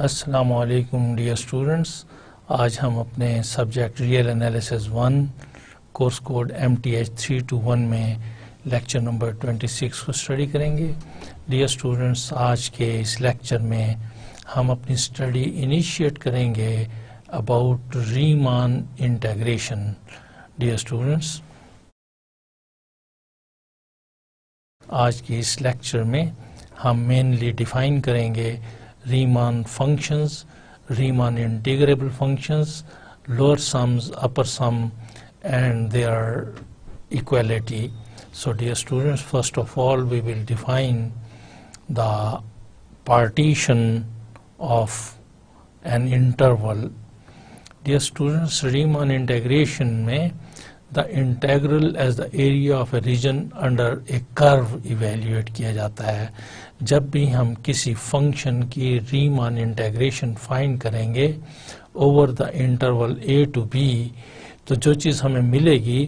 अस्सलामुअलैकुम dear students, आज हम अपने subject real analysis 1 course code MTH 321 में लेक्चर नंबर 26 को स्टडी करेंगे। डियर स्टूडेंट्स, आज के इस लेक्चर में हम अपनी स्टडी इनिशिएट करेंगे about Riemann integration. Dear students, आज के इस लेक्चर में हम मेनली डिफाइन करेंगे Riemann functions, Riemann integrable functions, lower sums, upper sum, and their equality. So dear students, first of all we will define the partition of an interval. Dear students, Riemann integration में the integral as the area of a region under a curve evaluate किया जाता है। जब भी हम किसी function की Riemann integration find करेंगे over the interval a to b, तो जो चीज़ हमें मिलेगी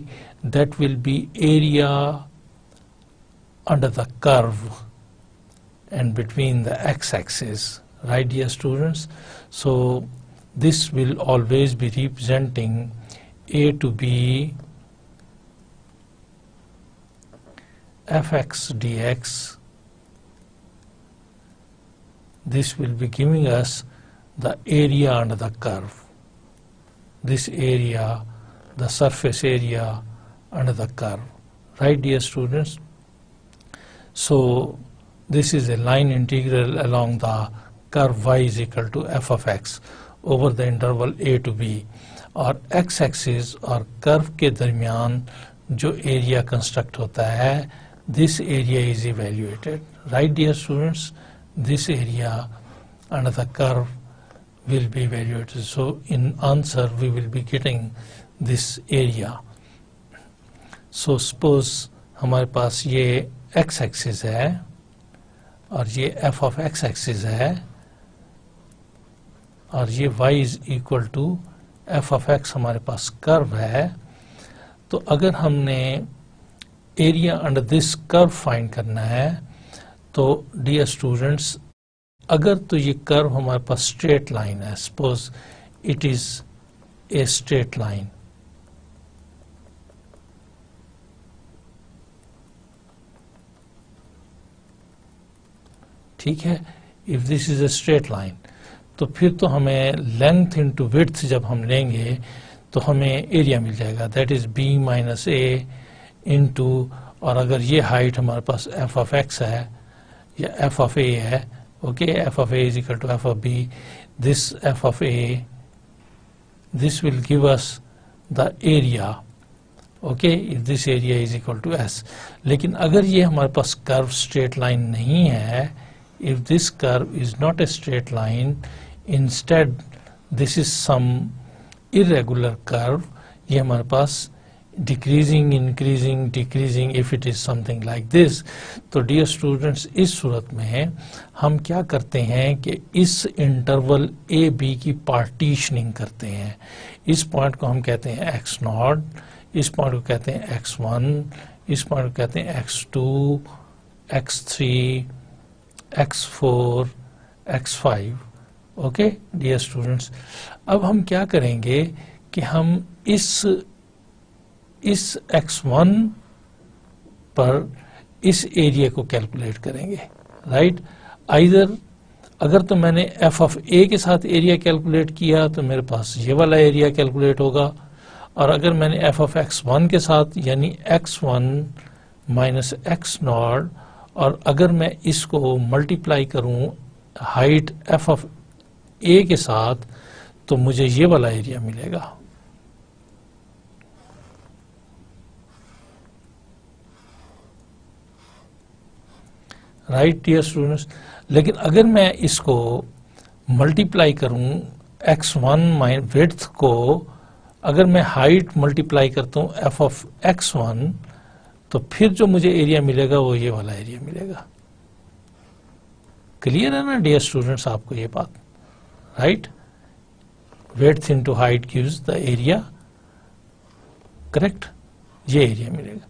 that will be area under the curve and between the x axis, right dear students. So this will always be representing a to b fx dx. This will be giving us the area under the curve. This area, the surface area under the curve, right dear students? So this is a line integral along the curve y is equal to f of x over the interval a to b, और x axis और curve के दरमियान जो area construct होता है, this area is evaluated, right dear students? This area under the curve will be evaluated. So in answer we will be getting this area. So suppose हमारे पास ये x axis है और ये f of x axis है और ये y is equal to f of x हमारे पास curve है। तो अगर हमने area under this curve find करना है तो डियर स्टूडेंट्स, अगर तो ये कर्व हमारे पास स्ट्रेट लाइन है, suppose it is a straight line, ठीक है, if this is a straight line, तो फिर तो हमें लेंथ इनटू विड्थ जब हम लेंगे तो हमें एरिया मिल जाएगा, that is b minus A into, और अगर ये हाइट हमारे पास f ऑफ x है या f of a है, okay, f of a is equal to f of b, this f of a, this will give us the area, okay, if this area is equal to s. लेकिन अगर ये हमारे पास curve straight line नहीं है, if this curve is not a straight line, instead this is some irregular curve, ये हमारे पास decreasing, increasing, decreasing, if it is something like this. तो dear students, इस सूरत में हम क्या करते हैं कि इस इंटरवल ए बी की पार्टीशनिंग करते हैं। इस पॉइंट को हम कहते हैं x0, इस पॉइंट को कहते हैं x1, इस पॉइंट को कहते हैं x2, x3, x4, x5। Okay dear students, अब हम क्या करेंगे कि हम इस x1 पर इस एरिया को कैलकुलेट करेंगे, राइट। आइदर अगर तो मैंने f ऑफ a के साथ एरिया कैलकुलेट किया तो मेरे पास ये वाला एरिया कैलकुलेट होगा, और अगर मैंने f ऑफ x1 के साथ यानी x1 माइनस x0, और अगर मैं इसको मल्टीप्लाई करूं हाइट f ऑफ a के साथ तो मुझे ये वाला एरिया मिलेगा। राइट डियर स्टूडेंट्स, लेकिन अगर मैं इसको मल्टीप्लाई करूं x1 विड्थ को, अगर मैं हाइट मल्टीप्लाई करता हूं f ऑफ x1, तो फिर जो मुझे एरिया मिलेगा वो ये वाला एरिया मिलेगा। क्लियर है ना डियर स्टूडेंट्स आपको ये बात, right? Width into height gives the area, correct, ये एरिया मिलेगा।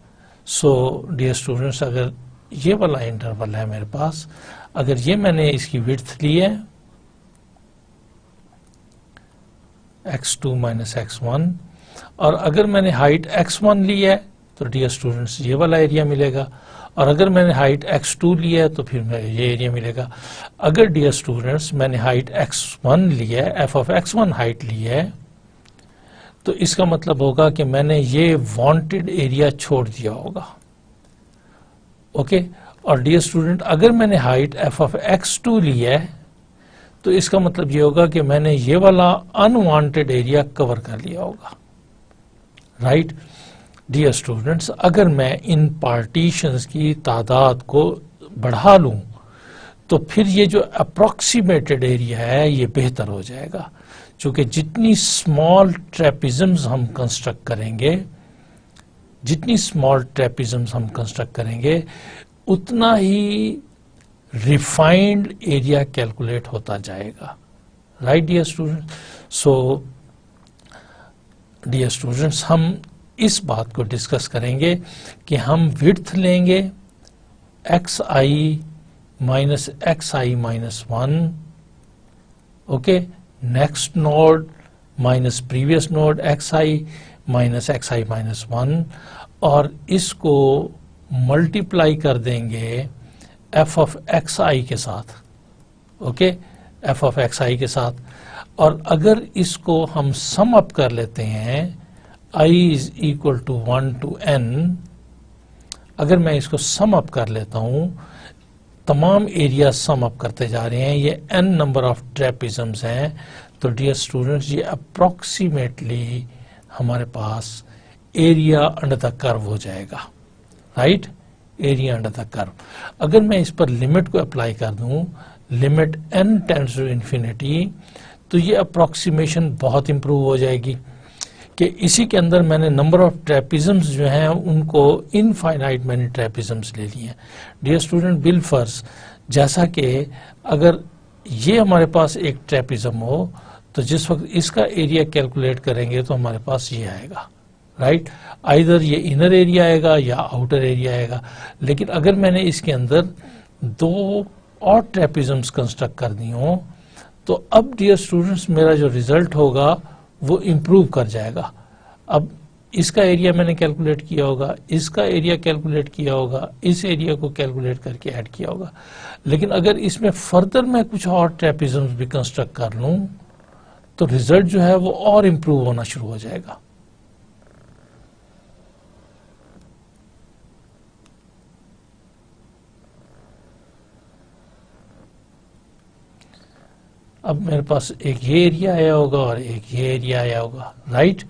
सो डियर स्टूडेंट्स, अगर ये वाला इंटरवल है मेरे पास, अगर ये मैंने इसकी विड्थ ली है x2 माइनस x1, और अगर मैंने हाइट x1 ली है तो डियर स्टूडेंट्स ये वाला एरिया मिलेगा, और अगर मैंने हाइट x2 लिया है तो फिर मैं ये एरिया मिलेगा। अगर डियर स्टूडेंट्स मैंने हाइट x1 ली है, f ऑफ x1 हाइट ली है, तो इसका मतलब होगा कि मैंने ये वांटेड एरिया छोड़ दिया होगा। ओके, और डियर स्टूडेंट अगर मैंने हाइट f ऑफ x2 ली है तो इसका मतलब ये होगा कि मैंने ये वाला अनवांटेड एरिया कवर कर लिया होगा। राइट डियर स्टूडेंट्स, अगर मैं इन पार्टीशंस की तादाद को बढ़ा लूं तो फिर ये जो अप्रोक्सीमेटेड एरिया है ये बेहतर हो जाएगा, क्योंकि जितनी स्मॉल ट्रेपिज्म्स हम कंस्ट्रक्ट करेंगे, जितनी स्मॉल ट्रेपिज्म्स हम कंस्ट्रक्ट करेंगे उतना ही रिफाइंड एरिया कैलकुलेट होता जाएगा। Right dear students, so dear students हम इस बात को डिस्कस करेंगे कि हम विड्थ लेंगे xi minus xi minus 1, okay, next node minus previous node xi minus xi minus 1, और इसको मल्टीप्लाई कर देंगे f ऑफ xi के साथ। ओके, f ऑफ xi के साथ, और अगर इसको हम सम अप कर लेते हैं i is equal to 1 to n, अगर मैं इसको सम अप कर लेता हूं, तमाम एरिया सम अप करते जा रहे हैं, ये n नंबर ऑफ ट्रेपिज्म्स हैं, तो डियर स्टूडेंट्स ये अप्रोक्सीमेटली हमारे पास एरिया अंडर द कर्व हो जाएगा। Right, area under the curve. अगर मैं इस पर लिमिट को अप्लाई कर दूं, limit n tends to infinity, तो ये अप्रोक्सीमेशन बहुत इंप्रूव हो जाएगी कि इसी के अंदर मैंने नंबर ऑफ ट्रेपिज्म्स जो हैं उनको इनफाइनाइट मैंने ट्रेपिज्म्स ले लिए हैं। डियर स्टूडेंट बिल फर्ज, जैसा कि अगर ये हमारे पास एक ट्रेपिज्म हो तो जिस वक्त इसका एरिया कैलकुलेट करेंगे तो हमारे पास ये आएगा। राइट, आइदर ये इनर एरिया आएगा या आउटर एरिया आएगा, लेकिन अगर मैंने इसके अंदर दो और ट्रेपिज्म्स कंस्ट्रक्ट कर दी हो तो अब डियर स्टूडेंट्स मेरा जो रिजल्ट होगा वो इम्प्रूव कर जाएगा। अब इसका एरिया मैंने कैलकुलेट किया होगा, इसका एरिया कैलकुलेट किया होगा, इस एरिया को कैलकुलेट करके ऐड किया होगा, लेकिन अगर इसमें फर्दर मैं कुछ और ट्रेपिज्म्स भी कंस्ट्रक्ट कर लूं तो रिजल्ट जो है वो और इम्प्रूव होना शुरू हो जाएगा। अब मेरे पास एक ये एरिया आया होगा और एक ये एरिया आया होगा। Right,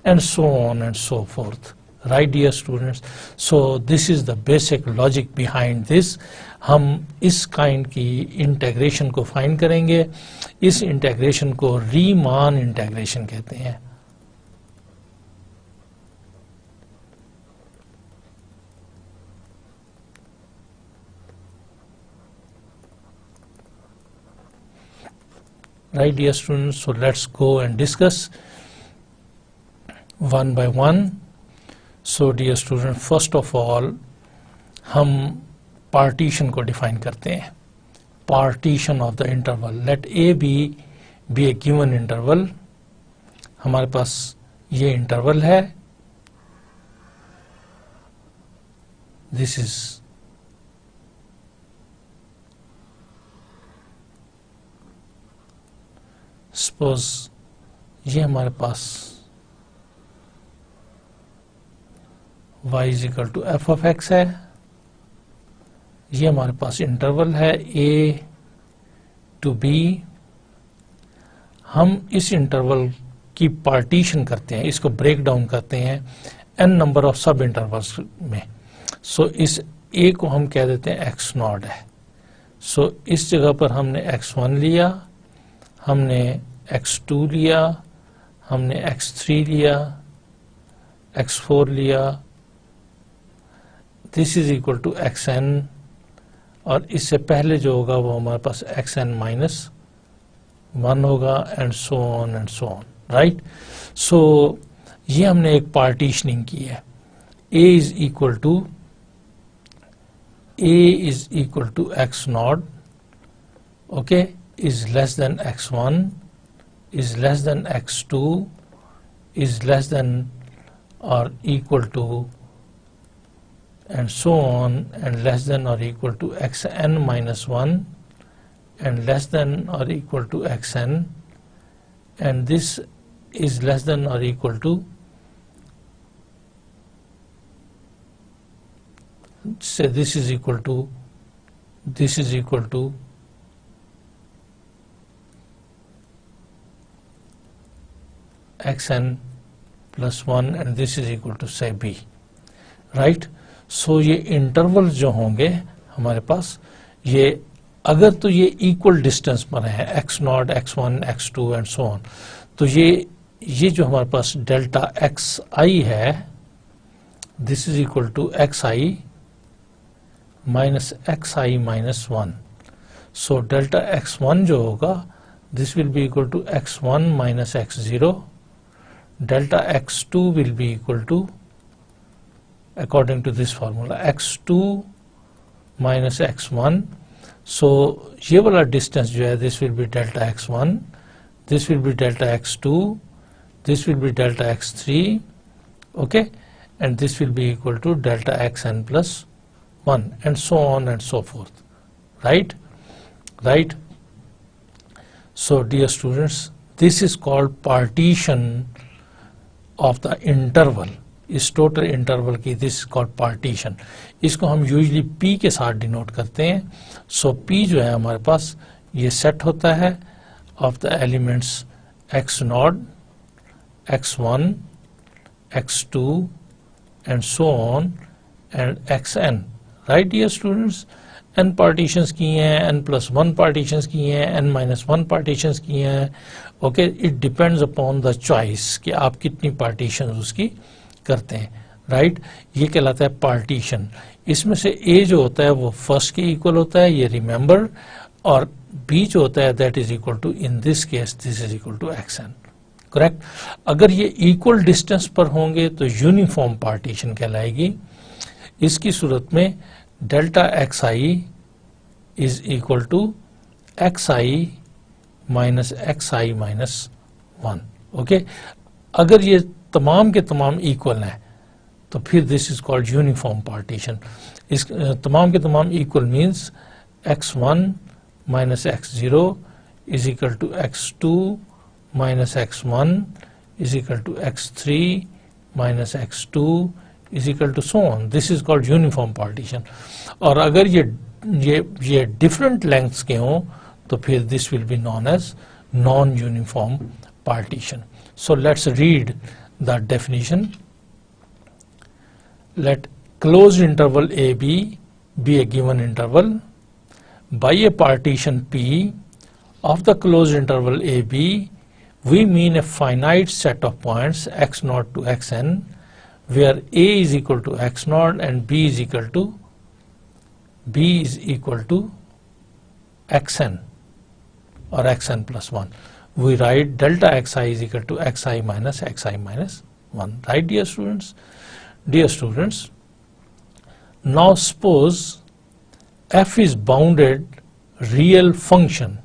and so on and so forth. Right dear students, so this is the basic logic behind this. हम इस काइंड की इंटेग्रेशन को फाइंड करेंगे। इस इंटेग्रेशन को रीमान इंटेग्रेशन कहते हैं। Right dear students, so let's go and discuss one by one. So dear students, first of all हम partition को define करते हैं। Partition of the interval, let A be a given interval। हमारे पास ये interval है, this is suppose ये हमारे पास y is equal to f of x है, ये हमारे पास इंटरवल है a टू b। हम इस इंटरवल की पार्टीशन करते हैं, इसको ब्रेक डाउन करते हैं n नंबर ऑफ सब इंटरवल्स में। सो इस a को हम कह देते हैं x नॉट है। सो इस जगह पर हमने x1 लिया, हमने x2 लिया, हमने x3 लिया, x4 लिया, this is equal to xn, और इससे पहले जो होगा वो हमारे पास xn माइनस 1 होगा, and so on and so on. Right, so ये हमने एक पार्टीशनिंग की है। a is equal to x not, okay, is less than x1 is less than x2 is less than or equal to, and so on, and less than or equal to xn minus 1 and less than or equal to xn, and this is less than or equal to, say this is equal to xn plus 1 and this is equal to say b, right? सो ये interval जो होंगे हमारे पास, ये अगर तो ये equal distance पर है x0, x1, x2 and so on, तो ये जो हमारे पास डेल्टा xi है, this is equal to xi minus xi minus 1. So delta x1 जो होगा this will be equal to x1 minus x0. Delta x2 will be equal to, according to this formula, x2 minus x1. so ये वाला distance जो है this will be delta x1, this will be delta x2, this will be delta x3, okay, and this will be equal to delta xn plus 1 and so on and so forth, right? So dear students, this is called partition of the interval. इस total interval की this called partition. इसको हम usually P के साथ denote करते हैं. सो P जो है हमारे पास ये सेट होता है of the elements x0, x1, x2 and so on and xn, right dear students? n partitions किए हैं, n+1 पार्टीशंस किए हैं, n-1 पार्टीशंस किए हैं. Okay, it depends upon the choice कि आप कितनी पार्टीशन उसकी करते हैं, राइट? ये कहलाता है पार्टीशन. इसमें से ए जो होता है वो फर्स्ट के इक्वल होता है, ये रिमेंबर, और बी जो होता है that is equal to, in this case this is equal to xn, correct? अगर ये इक्वल डिस्टेंस पर होंगे तो यूनिफॉर्म पार्टीशन कहलाएगी. इसकी सूरत में delta xi is equal to xi minus xi minus 1. Okay, अगर ये तमाम के तमाम इक्वल हैं तो फिर this is called uniform partition. इस तमाम के तमाम equal means x1 minus x0 is equal to x2 minus x1 is equal to x3 minus x2 is equal to so on. This is called uniform partition. और अगर ये different lengths के हों तो फिर this will be known as non uniform partition. So let's read the definition. Let closed interval AB be a given interval. By a partition P of the closed interval AB, we mean a finite set of points x0 to xn, where A is equal to x0 and B is equal to xn or xn plus 1. We write delta xi is equal to xi minus 1, right dear students? Dear students, now suppose f is bounded real function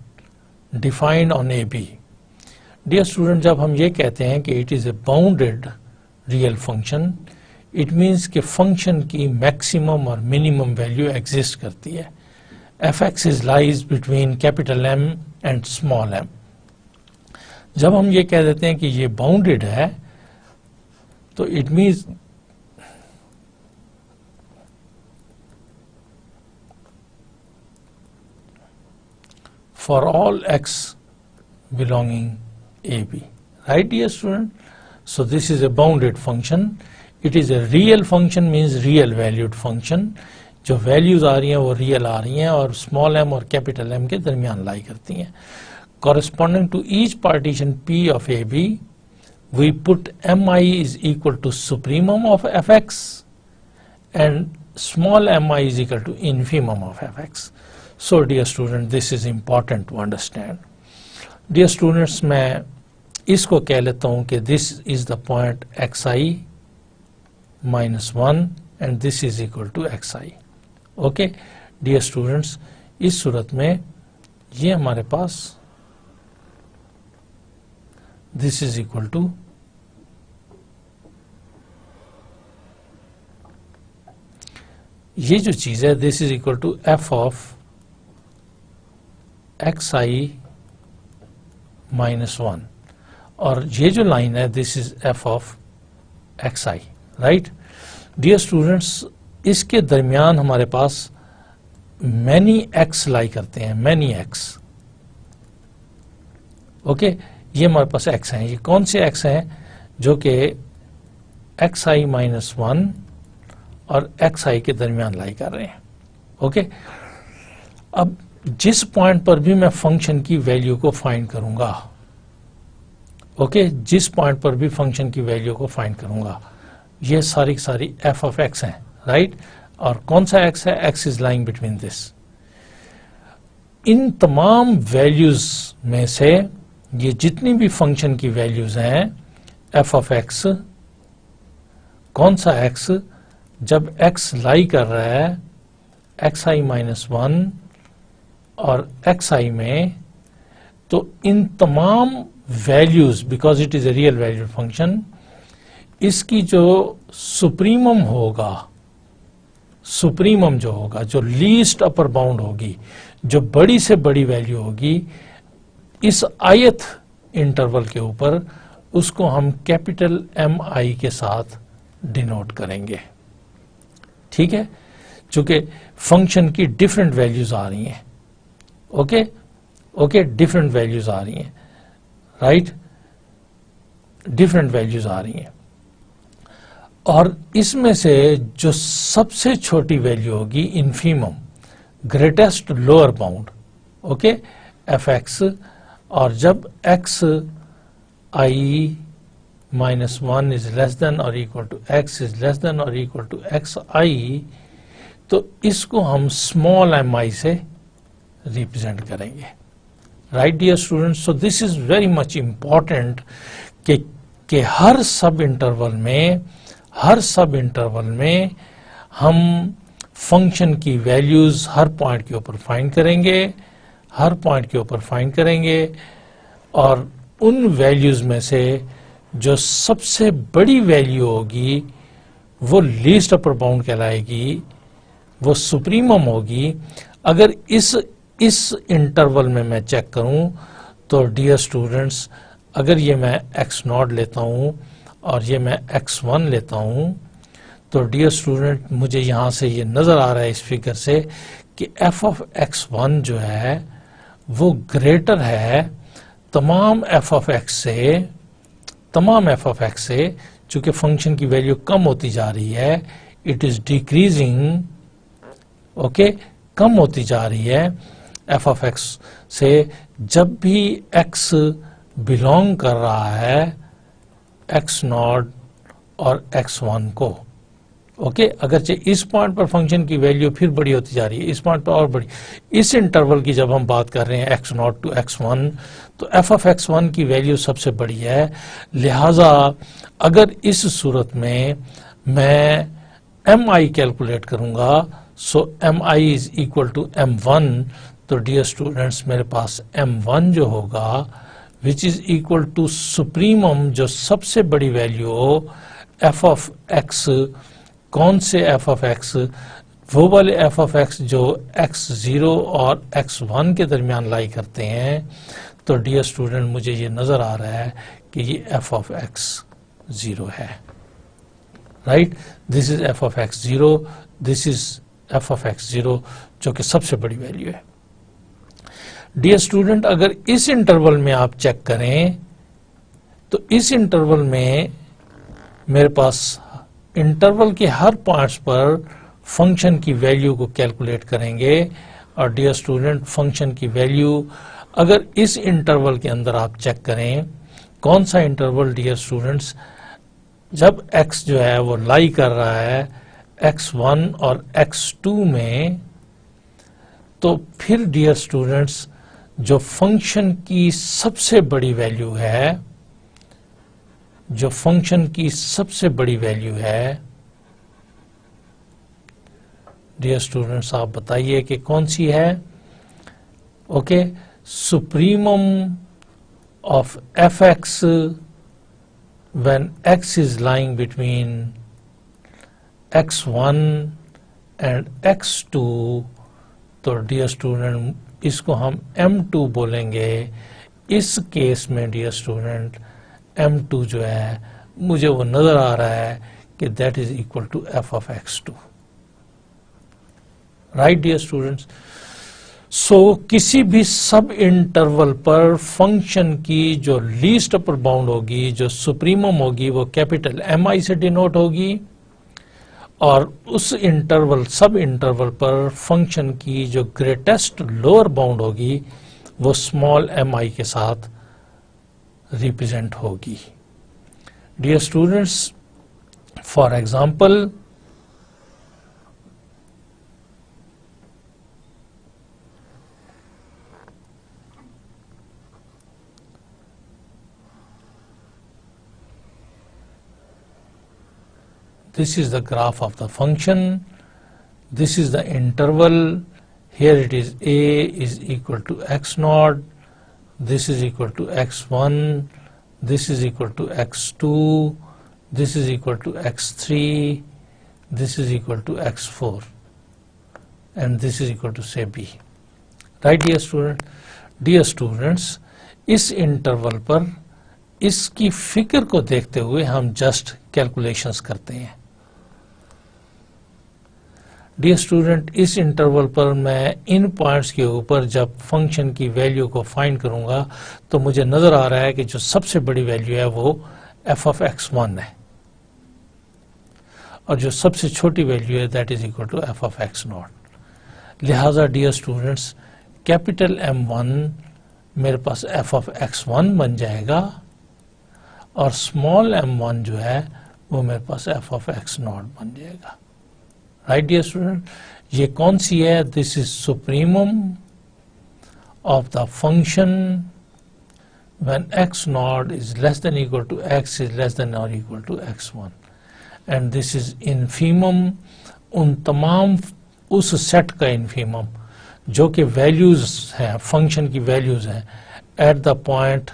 defined on AB. Dear students, जब हम ये कहते हैं कि it is a bounded real function, it means कि function की maximum और minimum value exist करती है. fx is lies between capital M and small m. जब हम ये कह देते हैं कि ये बाउंडेड है तो it means for all x belonging AB, right dear student? So this is a bounded function. It is a real function, means real valued function. जो वैल्यूज आ रही हैं वो रियल आ रही हैं और स्मॉल m और कैपिटल M के दरमियान लाई करती हैं. Corresponding to each partition P of AB, we put mi is equal to supremum of fx and small mi is equal to infimum of fx. So dear students, this is important to understand. Dear students, मैं इसको कह लेता हूँ कि this is the point xi minus 1 and this is equal to xi. Okay, dear students, इस सूरत में ये हमारे पास दिस इज इक्वल टू ये जो चीज है this is equal to f of x I minus 1 और ये जो लाइन है this is f of x i, right. Dear students, इसके दरमियान हमारे पास मैनी एक्स लाई करते हैं, मैनी एक्स, ओके। ये हमारे पास एक्स हैं, ये कौन से एक्स हैं? जो कि एक्स आई माइनस 1 और एक्स आई के दरमियान लाई कर रहे हैं, ओके। अब जिस पॉइंट पर भी मैं फंक्शन की वैल्यू को फाइंड करूंगा, ओके, जिस पॉइंट पर भी फंक्शन की वैल्यू को फाइंड करूंगा, ये सारी सारी एफ ऑफ एक्स हैं, राइट। और कौन सा एक्स है? X is lying between this. इन तमाम वैल्यूज में से ये जितनी भी फंक्शन की वैल्यूज हैं एफ ऑफ एक्स, कौन सा एक्स? जब एक्स लाई कर रहा है एक्स आई माइनस 1 और एक्स आई में, तो इन तमाम values, because it is a real valued function, इसकी जो सुप्रीमम होगा, सुप्रीमम जो होगा, जो लीस्ट अपर बाउंड होगी, जो बड़ी से बड़ी वैल्यू होगी इस आयत इंटरवल के ऊपर, उसको हम कैपिटल एम आई के साथ डिनोट करेंगे, ठीक है। चूंकि फंक्शन की डिफरेंट वैल्यूज आ रही हैं, ओके ओके, डिफरेंट वैल्यूज आ रही हैं, राइट, डिफरेंट वैल्यूज आ रही हैं। और इसमें से जो सबसे छोटी वैल्यू होगी infimum, greatest lower bound, okay, F X, और जब X I minus 1 is less than और equal to X is less than और इक्वल टू एक्स आई, तो इसको हम स्मॉल एम आई से रिप्रेजेंट करेंगे, right dear students. So this is very much important कि हर सब इंटरवल में हम फंक्शन की वैल्यूज हर पॉइंट के ऊपर फाइंड करेंगे, हर पॉइंट के ऊपर फाइंड करेंगे, और उन वैल्यूज में से जो सबसे बड़ी वैल्यू होगी वो लीस्ट अपर बाउंड कहलाएगी, वो सुप्रीमम होगी। अगर इस इंटरवल में मैं चेक करूं तो डियर स्टूडेंट्स, अगर ये मैं x नॉट लेता हूं और ये मैं x1 लेता हूं, तो डियर स्टूडेंट मुझे यहां से ये नजर आ रहा है इस फिगर से कि f ऑफ x1 जो है वो ग्रेटर है तमाम f ऑफ x से, चूंकि फंक्शन की वैल्यू कम होती जा रही है, इट इज डिक्रीजिंग, ओके, कम होती जा रही है f ऑफ x से। जब भी x बिलोंग कर रहा है x नॉट और x1 को, ओके, अगरचे इस पॉइंट पर फंक्शन की वैल्यू फिर बड़ी होती जा रही है, इस पॉइंट पर और बड़ी। इस इंटरवल की जब हम बात कर रहे हैं x नॉट टू x1, तो f ऑफ x1 की वैल्यू सबसे बड़ी है। लिहाजा अगर इस सूरत में मैं mi कैलकुलेट करूंगा, so mi is equal to m1, तो डियर स्टूडेंट्स मेरे पास m1 जो होगा which is equal to supremum, जो सबसे बड़ी वैल्यू हो f ऑफ x। कौन से f ऑफ x? वो वाले f ऑफ x जो x0 और x1 के दरमियान लाई करते हैं। तो डियर स्टूडेंट मुझे ये नजर आ रहा है कि ये f ऑफ x0 है, right. This is f of x0, this is f of x0 जो कि सबसे बड़ी वैल्यू है। डियर स्टूडेंट, अगर इस इंटरवल में आप चेक करें तो इस इंटरवल में मेरे पास इंटरवल के हर पॉइंट्स पर फंक्शन की वैल्यू को कैलकुलेट करेंगे। और डियर स्टूडेंट, फंक्शन की वैल्यू अगर इस इंटरवल के अंदर आप चेक करें, कौन सा इंटरवल डियर स्टूडेंट्स? जब x जो है वो लाई कर रहा है x1 और x2 में, तो फिर डियर स्टूडेंट्स जो फंक्शन की सबसे बड़ी वैल्यू है, जो फंक्शन की सबसे बड़ी वैल्यू है, डियर स्टूडेंट्स आप बताइए कि कौन सी है? Okay, supremum of fx when x is lying between x1 and x2, तो डियर स्टूडेंट इसको हम m2 बोलेंगे। इस केस में डियर स्टूडेंट m2 जो है मुझे वो नजर आ रहा है कि that is equal to f of x2, right dear students. So किसी भी सब इंटरवल पर फंक्शन की जो लीस्ट अपर बाउंड होगी, जो सुप्रीमम होगी, वो कैपिटल mi से डिनोट होगी, और उस इंटरवल सब इंटरवल पर फंक्शन की जो ग्रेटेस्ट लोअर बाउंड होगी वो स्मॉल mi के साथ रिप्रेजेंट होगी। Dear students, for example this is the graph of the function, this is the interval, here it is a is equal to x naught, this is equal to x1, this is equal to x2, this is equal to x3, this is equal to x4, and this is equal to say b, right dear student? Dear students, इस interval पर इसकी figure को देखते हुए हम just calculations करते हैं। Dear student, इस इंटरवल पर मैं इन पॉइंट्स के ऊपर जब फंक्शन की वैल्यू को फाइंड करूंगा तो मुझे नजर आ रहा है कि जो सबसे बड़ी वैल्यू है वो f of x1 है, और जो सबसे छोटी वैल्यू है that is equal to f of x naught. लिहाजा डियर स्टूडेंट्स, कैपिटल M1 मेरे पास f of x1 बन जाएगा, और स्मॉल m1 जो है वो मेरे पास f of x नॉट बन जाएगा, राइट डियर स्टूडेंट। ये कौन सी है? This is supremum of the function when x not is less than equal to x is less than और equal to x1, and this is infimum उन तमाम उस सेट का इनफीमम जो कि वैल्यूज हैं, फंक्शन की वैल्यूज हैं at the point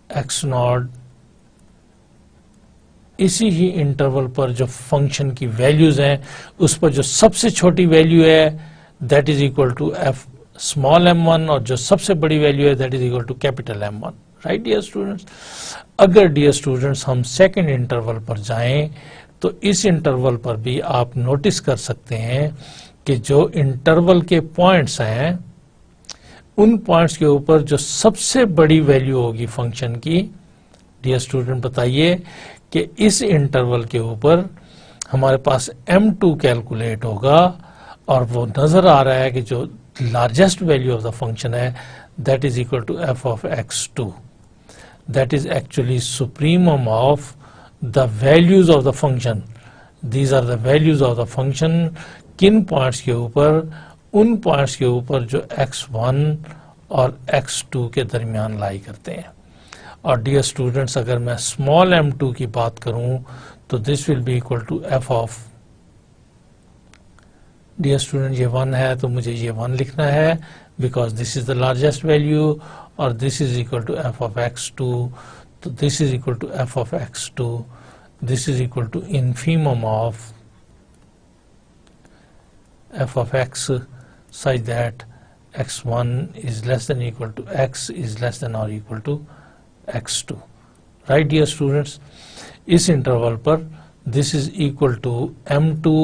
x not. इसी ही इंटरवल पर जो फंक्शन की वैल्यूज हैं उस पर जो सबसे छोटी वैल्यू है that is equal to f small m1, और जो सबसे बड़ी वैल्यू है that is equal to capital M1, right dear students. अगर डियर स्टूडेंट्स हम सेकंड इंटरवल पर जाएं तो इस इंटरवल पर भी आप नोटिस कर सकते हैं कि जो इंटरवल के पॉइंट्स हैं उन पॉइंट्स के ऊपर जो सबसे बड़ी वैल्यू होगी फंक्शन की, डियर स्टूडेंट बताइए कि इस इंटरवल के ऊपर हमारे पास m2 कैलकुलेट होगा, और वो नजर आ रहा है कि जो largest value of the function है that is equal to f of x2, that is actually supremum of the values of the function. These are the values of the function. किन पॉइंट्स के ऊपर? उन पॉइंट्स के ऊपर जो x1 और x2 के दरमियान लाई करते हैं। और डियर स्टूडेंट्स, अगर मैं स्मॉल m2 की बात करूं तो this will be equal to f of, dear student ये 1 है तो मुझे ये 1 लिखना है because this is the largest value, और this is equal to f of x2, तो this is equal to f of x2, this is equal to infimum of f of x such that x1 is less than equal to x is less than or equal to x2, right dear students। इस interval पर this is equal to m2,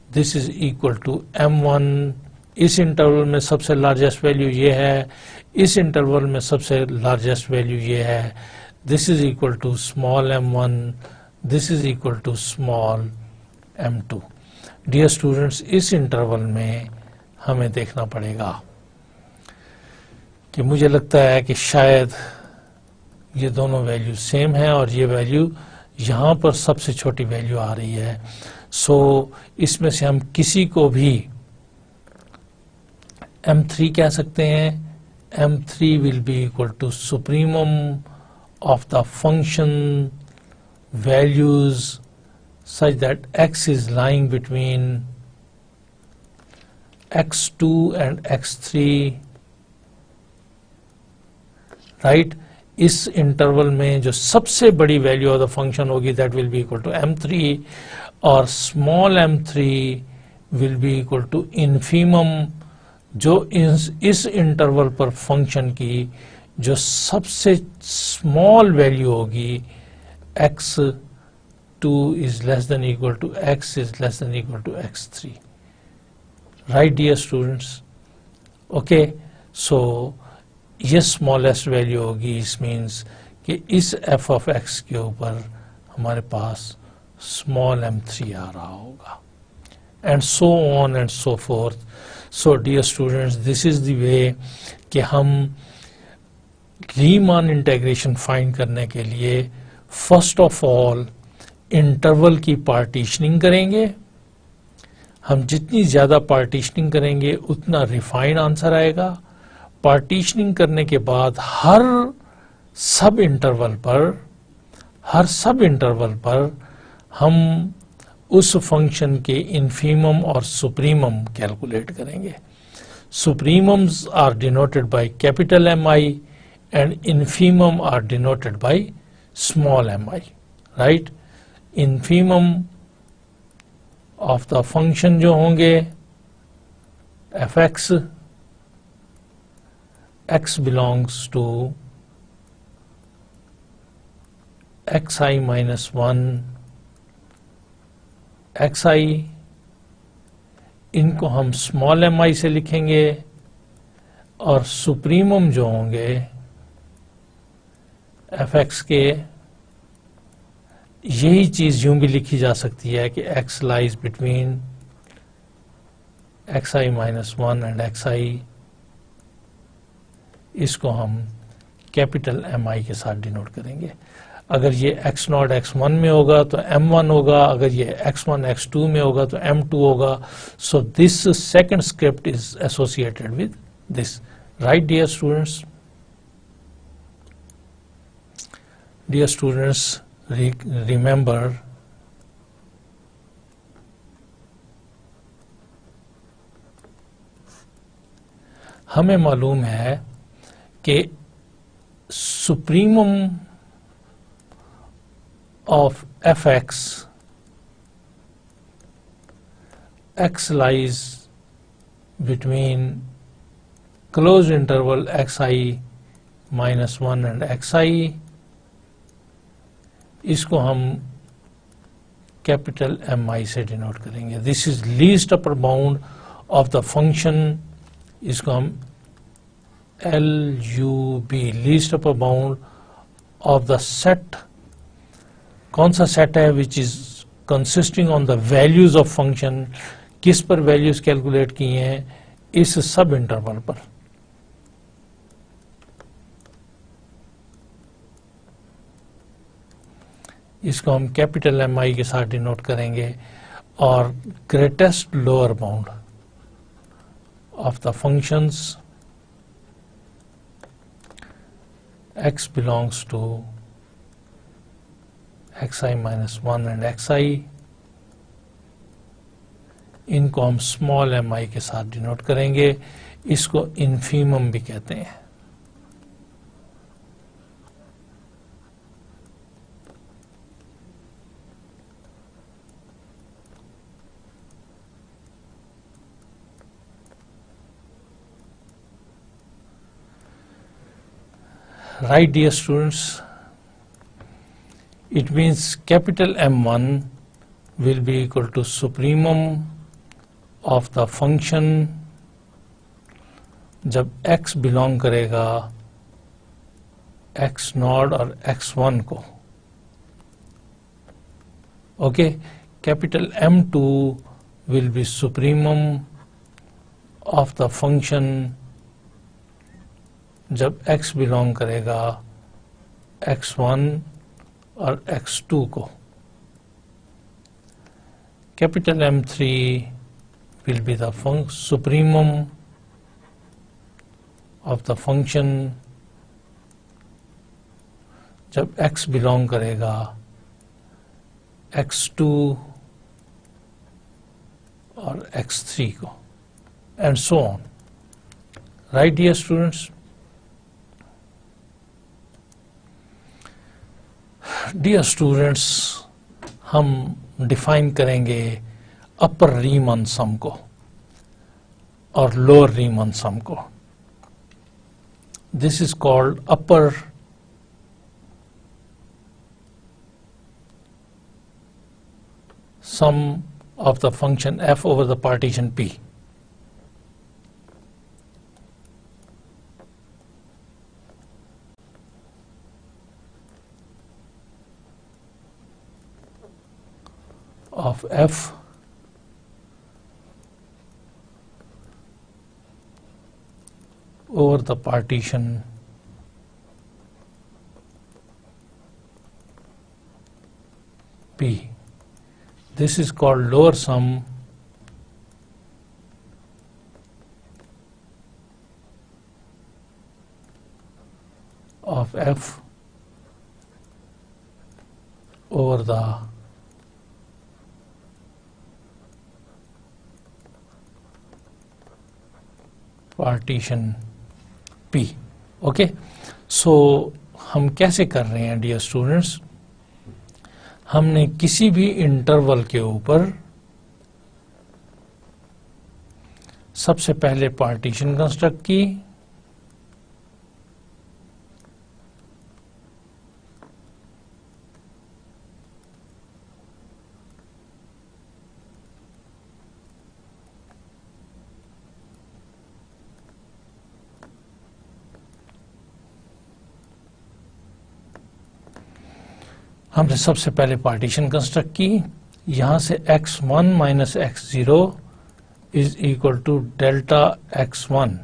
this is equal to m1। इस interval में सबसे largest value ये है, इस interval में सबसे लार्जेस्ट वैल्यू ये है, this is equal to small m1, this is equal to small m2। Dear students, इस इंटरवल में हमें देखना पड़ेगा कि मुझे लगता है कि शायद ये दोनों वैल्यू सेम है और ये वैल्यू यहाँ पर सबसे छोटी वैल्यू आ रही है। सो इसमें से हम किसी को भी m3 कह सकते हैं। m3 will be equal to supremum of the function values such that x is lying between x2 and x3 right. इस इंटरवल में जो सबसे बड़ी वैल्यू ऑफ द फंक्शन होगी that will be equal to m3 और small m3 will be equal to infimum जो इस interval पर फंक्शन की जो सबसे स्मॉल वैल्यू होगी x2 is less than equal to x is less than equal to x3. Right, dear students? Okay, so ये smallest value होगी, इस मीन्स कि इस f of x के ऊपर हमारे पास स्मॉल m3 आ रहा होगा, and so on and so forth. So dear students, this is the way कि हम रीमान इंटीग्रेशन फाइंड करने के लिए फर्स्ट ऑफ ऑल इंटरवल की पार्टीशनिंग करेंगे. हम जितनी ज्यादा पार्टीशनिंग करेंगे उतना रिफाइंड आंसर आएगा. पार्टीशनिंग करने के बाद हर सब इंटरवल पर हम उस फंक्शन के इन्फीमम और सुप्रीमम कैलकुलेट करेंगे. Supremums are denoted by capital MI and infimum are denoted by small mi, right? Infimum of the function जो होंगे fx, x belongs to xi minus 1 xi, इनको हम स्मॉल mi से लिखेंगे और सुप्रीमम जो होंगे fx के, यही चीज यूं भी लिखी जा सकती है कि x lies between xi minus 1 and xi, इसको हम कैपिटल mi के साथ डिनोट करेंगे. अगर ये x0 x1 में होगा तो m1 होगा, अगर ये x1 x2 में होगा तो m2 होगा. So this second script is associated with this. Right dear students? Dear students, remember हमें मालूम है कि supremum of fx, x lies between closed interval xi minus 1 and xi, इसको हम कैपिटल mi से डिनोट करेंगे. This is least upper bound of the function, इसको हम LUB, least upper bound of the set. कौन सा सेट है? Which is consisting on the values of function. किस पर वैल्यूज कैलकुलेट किए हैं? इस सब इंटरवल पर. इसको हम कैपिटल MI के साथ डिनोट करेंगे और greatest lower bound of the functions x belongs to xi minus 1 and xi, इनको हम स्मॉल mi के साथ डिनोट करेंगे. इसको इन्फीमम भी कहते हैं. Right, dear students? It means capital M1 will be equal to supremum of the function जब x belong करेगा x0 और x1 को. Okay, capital M2 will be supremum of the function जब x बिलोंग करेगा x1 और x2 को. Capital M3 will be the supremum of the function जब x belong करेगा x2 और x3 को, and so on. Right, dear students? Dear students, हम define करेंगे अपर रीमन सम को और लोअर रीमन सम को. This is called upper sum of the function f over the partition P. Of f over the partition P. This is called lower sum of f over the partition P. Okay, so हम कैसे कर रहे हैं dear students? हमने किसी भी interval के ऊपर सबसे पहले पार्टीशन कंस्ट्रक्ट की, हमने सबसे पहले पार्टीशन कंस्ट्रक्ट की. यहां से x1 minus x0 is equal to delta x1,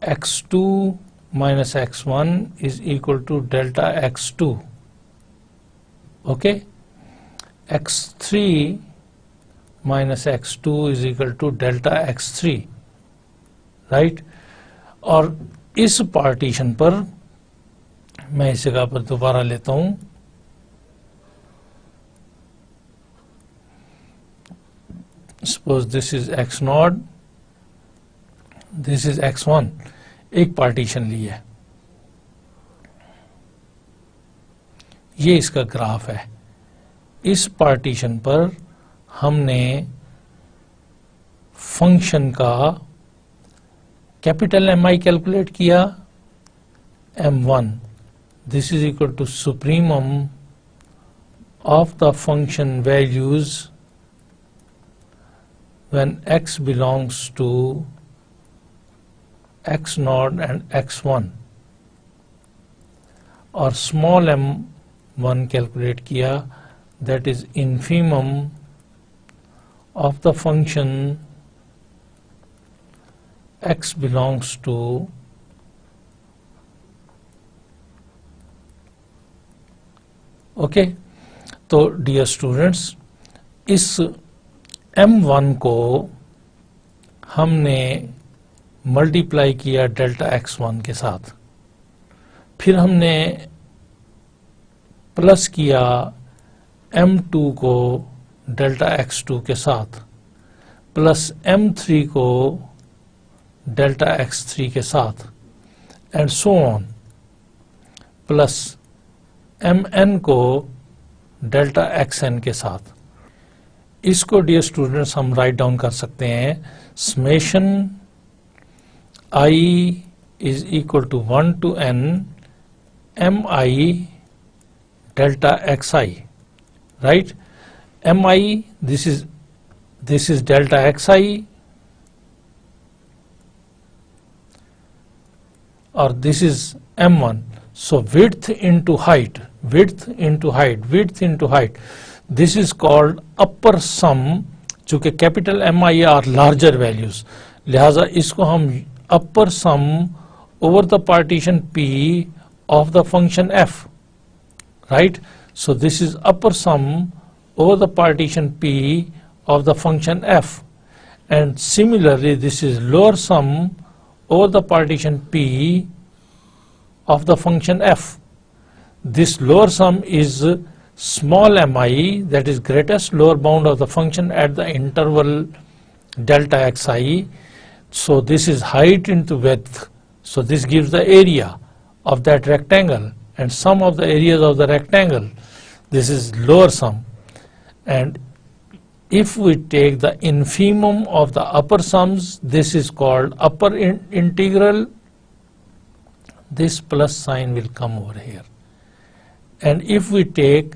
x2 minus x1 is equal to delta x2. Okay, x3 minus x2 is equal to delta x3. Right, और इस पार्टीशन पर मैं इस जगह पर दोबारा लेता हूं. Suppose this is x0, this is x1. एक पार्टीशन ली है. ये इसका ग्राफ है. इस पार्टीशन पर हमने फंक्शन का कैपिटल MI कैलकुलेट किया, m1. This is equal to supremum of the function values when x belongs to x0 and x1, और small m1 कैलकुलेट किया, that is infimum of the function x belongs to okay. तो dear students, इस m1 को हमने multiply किया delta x1 के साथ, फिर हमने प्लस किया m2 को डेल्टा x2 के साथ, प्लस m3 को डेल्टा x3 के साथ, and so on, plus mn को डेल्टा xn के साथ. इसको डियर स्टूडेंट्स हम राइट डाउन कर सकते हैं. Summation I is equal to 1 to n mi delta xi. Right, mi, this is delta xi, or this is m1. So width into height, width into height, width into height. This is called upper sum. चूंकि capital MI are larger values, लिहाजा इसको हम upper sum over the partition P of the function f. Right? So this is upper sum over the partition P of the function f, and similarly this is lower sum over the partition P of the function f. This lower sum is small mi, that is greatest lower bound of the function at the interval delta xi. So this is height into width, so this gives the area of that rectangle and sum of the areas of the rectangle, this is lower sum. And if we take the infimum of the upper sums, this is called upper integral. This plus sign will come over here. And if we take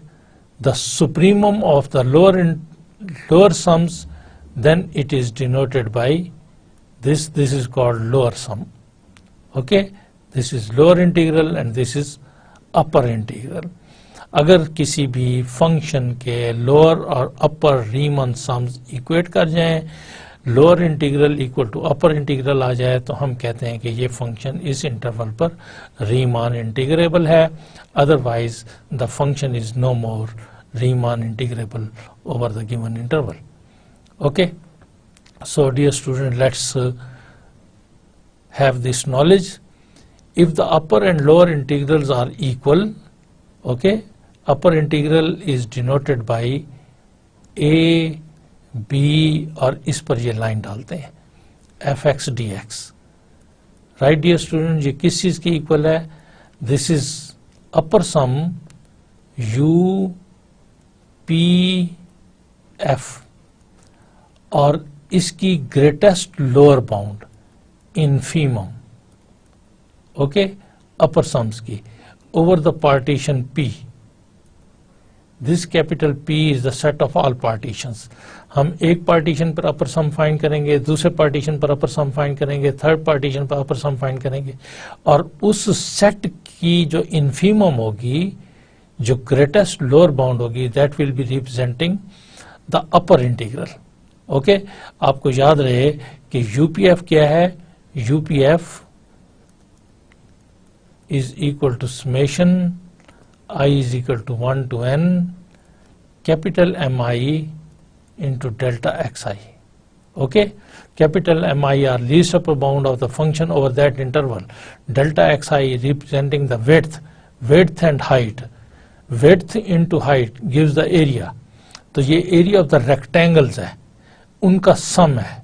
the supremum of the lower sums, then it is denoted by this. This is called lower sum. Okay, this is lower integral and this is upper integral. अगर किसी भी function के lower और अपर Riemann sums equate कर जाएं, lower integral equal to upper integral आ जाए, तो हम कहते हैं कि ये फंक्शन इस इंटरवल पर रीमान इंटीग्रेबल है. Otherwise the function is no more Riemann integrable over the given interval. Okay, so dear student, let's have this knowledge. If the upper and lower integrals are equal, okay, upper integral is denoted by a, b और इस पर ये line डालते हैं fx dx. Right dear student, ये किस चीज की इक्वल है? This is upper sum u p f और इसकी greatest lower bound infimum, okay, upper sums की over the partition P. This capital P is the set of all partitions. हम एक पार्टीशन पर अपर सम फाइंड करेंगे, दूसरे पार्टीशन पर अपर sum find करेंगे, थर्ड पार्टीशन पर अपर सम फाइंड करेंगे, और उस सेट की जो इन्फीमम होगी, जो ग्रेटेस्ट लोअर बाउंड होगी, that will be representing the upper integral. Okay, आपको याद रहे कि यूपीएफ क्या है? UPF is equal to summation I is equal to 1 to n capital MI into delta xi. Okay, capital MI are least upper bound of the function over that interval. Delta xi representing the width and height. Width into height gives the area. तो ये area of the rectangles है, उनका sum है.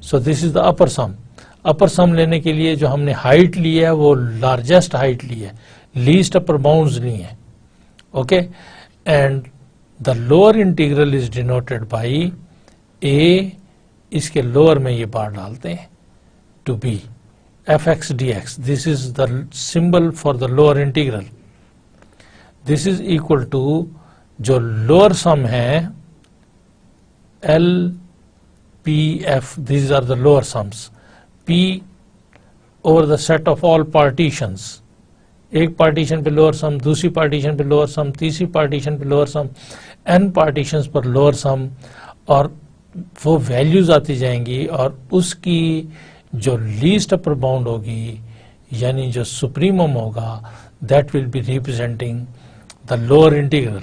So this is the upper sum. अपर सम लेने के लिए जो हमने हाइट ली है वो लार्जेस्ट हाइट ली है, लीस्ट अपर बाउंड्स ली है. Okay, and the lower integral is denoted by a, इसके लोअर में ये बार डालते हैं to be fx dx. This is the symbol for the lower integral. This is equal to जो lower sum है l p f. these are the lower sums. P over the set of all partitions. एक partition पे lower sum, दूसरी partition पे lower sum, तीसरी partition पे lower sum, n partitions पर lower sum, और वो वैल्यूज आती जाएंगी, और उसकी जो लीस्ट अपर बाउंड होगी, यानी जो सुप्रीमम होगा, that will be representing the lower integral.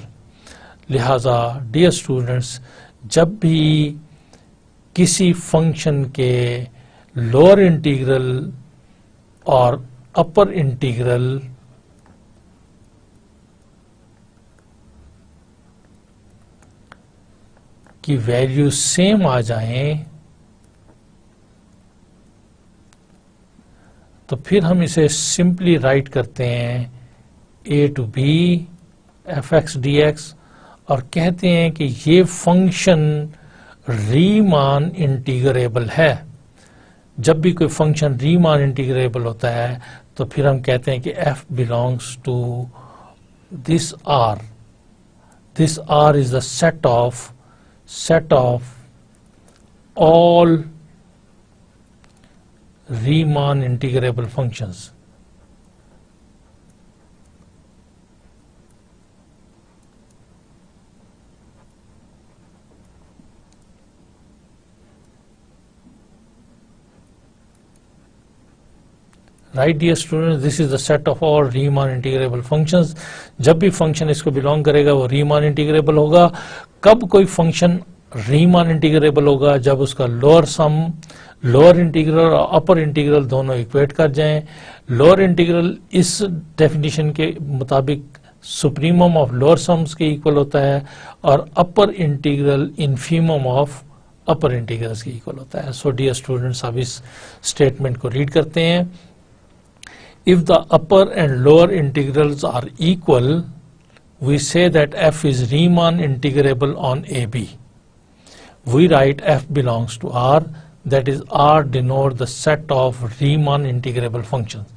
लिहाजा डियर स्टूडेंट्स, जब भी किसी फंक्शन के लोअर इंटीग्रल और अपर इंटीग्रल की वैल्यू सेम आ जाएं, तो फिर हम इसे सिंपली राइट करते हैं a to b fx dx, और कहते हैं कि ये फंक्शन रीमान इंटीग्रेबल है. जब भी कोई फंक्शन रीमान इंटीग्रेबल होता है, तो फिर हम कहते हैं कि f belongs to this r. This r is the set of all Riemann integrable functions. Right dear student, this is the set of all Riemann integrable functions. जब भी फंक्शन इसको बिलोंग करेगा वो रीमान इंटीग्रेबल होगा. कब कोई function Riemann integrable होगा? जब उसका लोअर सम, लोअर इंटीग्रल और अपर इंटीग्रल दोनों इक्वेट कर जाएं. लोअर इंटीग्रल इस डेफिनेशन के मुताबिक सुप्रीमम ऑफ लोअर सम्स के इक्वल होता है, और upper integral infimum of upper integrals के इक्वल होता है. सो डियर स्टूडेंट्स, अब इस स्टेटमेंट को रीड करते हैं. If the upper and lower integrals are equal, we say that f is Riemann integrable on AB. We write f belongs to R, that is R denote the set of Riemann integrable functions,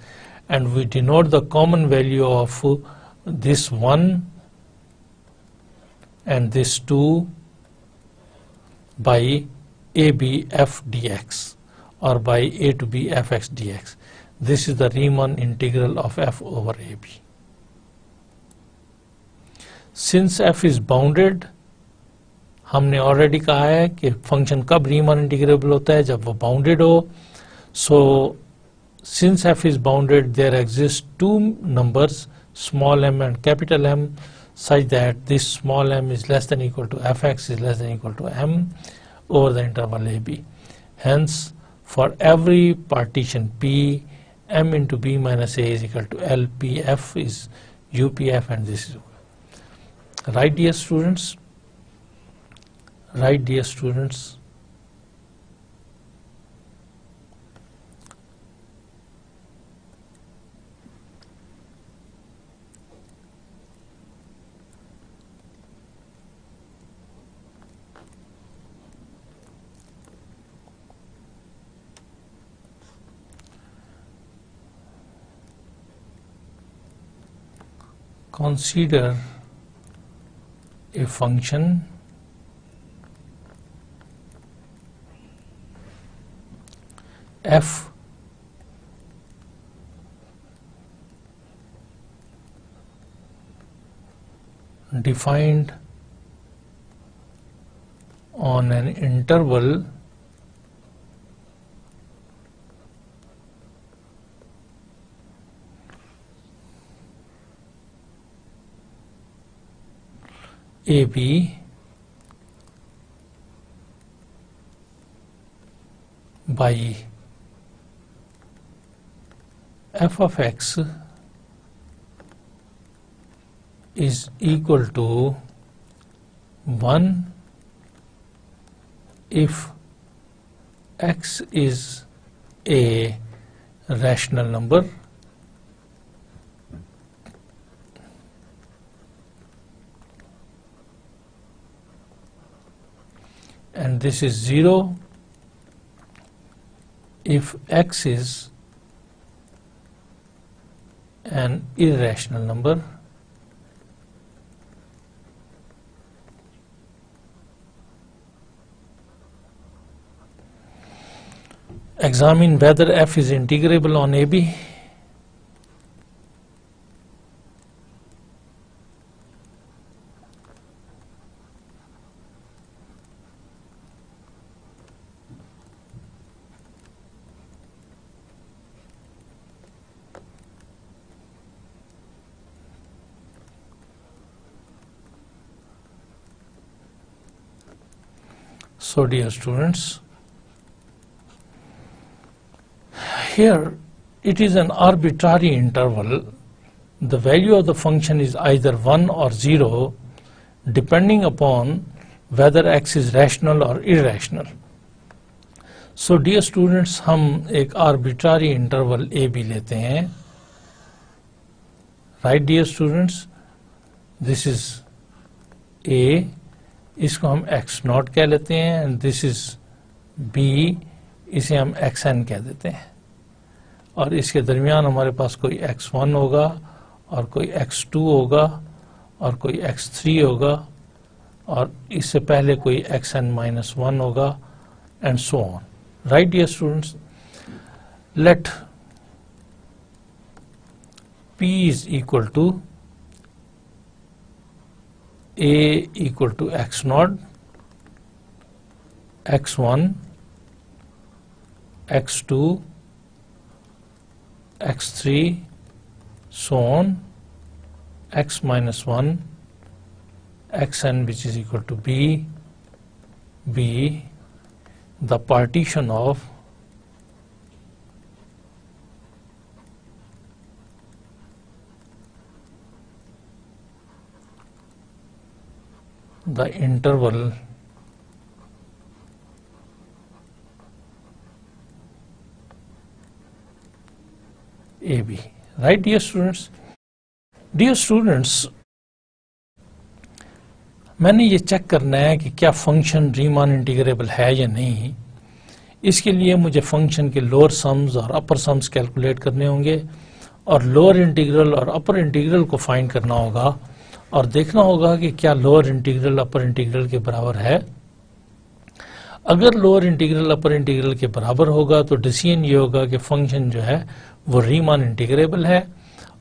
and we denote the common value of this 1 and this 2 by AB f dx, or by a to b fx dx. This is the Riemann integral of f over AB. Since f is bounded, हमने already कहा है कि function कब Riemann integrable होता है, जब वो bounded हो. So since f is bounded, there exist two numbers, small m and capital M, such that this small m is less than equal to fx is less than equal to m over the interval AB. Hence, for every partition P, m into b minus a is equal to L. Pf is UPF, and this is right, dear students. Right, dear students. Consider a function f defined on an interval AB by f of x is equal to 1 if x is a rational number and this is 0 if x is an irrational number. Examine whether f is integrable on AB. So, dear students, here it is an arbitrary interval. The value of the function is either 1 or 0 depending upon whether x is rational or irrational. So, dear students, हम एक arbitrary interval a b लेते हैं. Right, dear students, this is a, इसको हम x not कह लेते हैं, and this is b, इसे हम xn कह देते हैं, और इसके दरमियान हमारे पास कोई x1 होगा और कोई x2 होगा और कोई x3 होगा और इससे पहले कोई xn-1 होगा, and so on. Right, dear students, let p is equal to a equal to x naught, x1, x2, x3, so on, x minus 1, xn which is equal to b, the partition of the interval AB. Right dear students. Dear students, मैंने ये check करना है कि क्या function Riemann integrable है या नहीं। इसके लिए मुझे फंक्शन के लोअर सम्स और अपर सम्स कैलकुलेट करने होंगे और लोअर इंटीग्रल और अपर इंटीग्रल को फाइंड करना होगा और देखना होगा कि क्या लोअर इंटीग्रल अपर इंटीग्रल के बराबर है। अगर लोअर इंटीग्रल अपर इंटीग्रल के बराबर होगा तो डिसीजन ये होगा कि फंक्शन जो है वो रीमान इंटीग्रेबल है,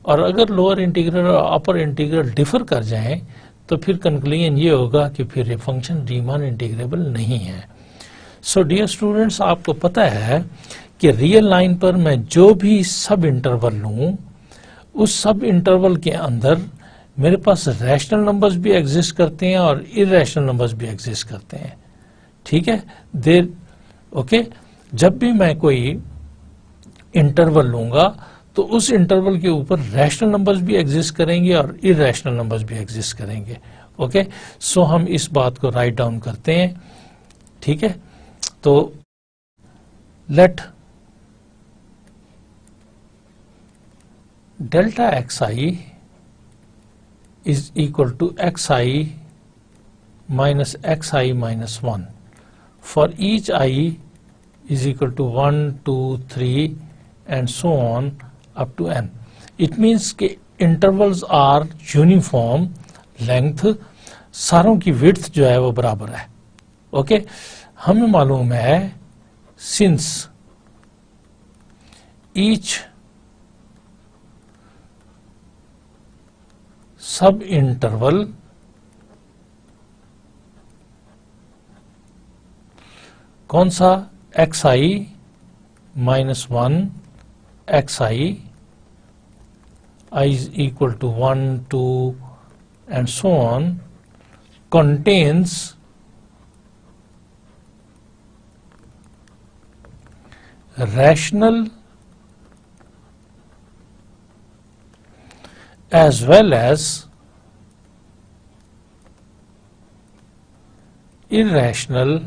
और अगर लोअर इंटीग्रल और अपर इंटीग्रल डिफर कर जाएं तो फिर कंक्लूजन ये होगा कि फिर ये फंक्शन रीमान इंटीग्रेबल नहीं है। सो डियर स्टूडेंट्स, आपको पता है कि रियल लाइन पर मैं जो भी सब इंटरवल लूं, उस सब इंटरवल के अंदर मेरे पास रैशनल नंबर्स भी एग्जिस्ट करते हैं और इरेशनल नंबर्स भी एग्जिस्ट करते हैं। ठीक है, देर ओके। जब भी मैं कोई इंटरवल लूंगा तो उस इंटरवल के ऊपर रैशनल नंबर्स भी एग्जिस्ट करेंगे और इरेशनल नंबर्स भी एग्जिस्ट करेंगे। ओके, सो हम इस बात को राइट डाउन करते हैं। ठीक है, तो let delta x i is equal to x I minus x I minus 1 for each I is equal to 1, 2, 3 and so on up to n. It means कि intervals are uniform length, सारों की width जो है वो बराबर है। Okay, हमें मालूम है since each sub interval कौन सा x I minus 1 x i is equal to 1, 2 and so on contains rational as well as irrational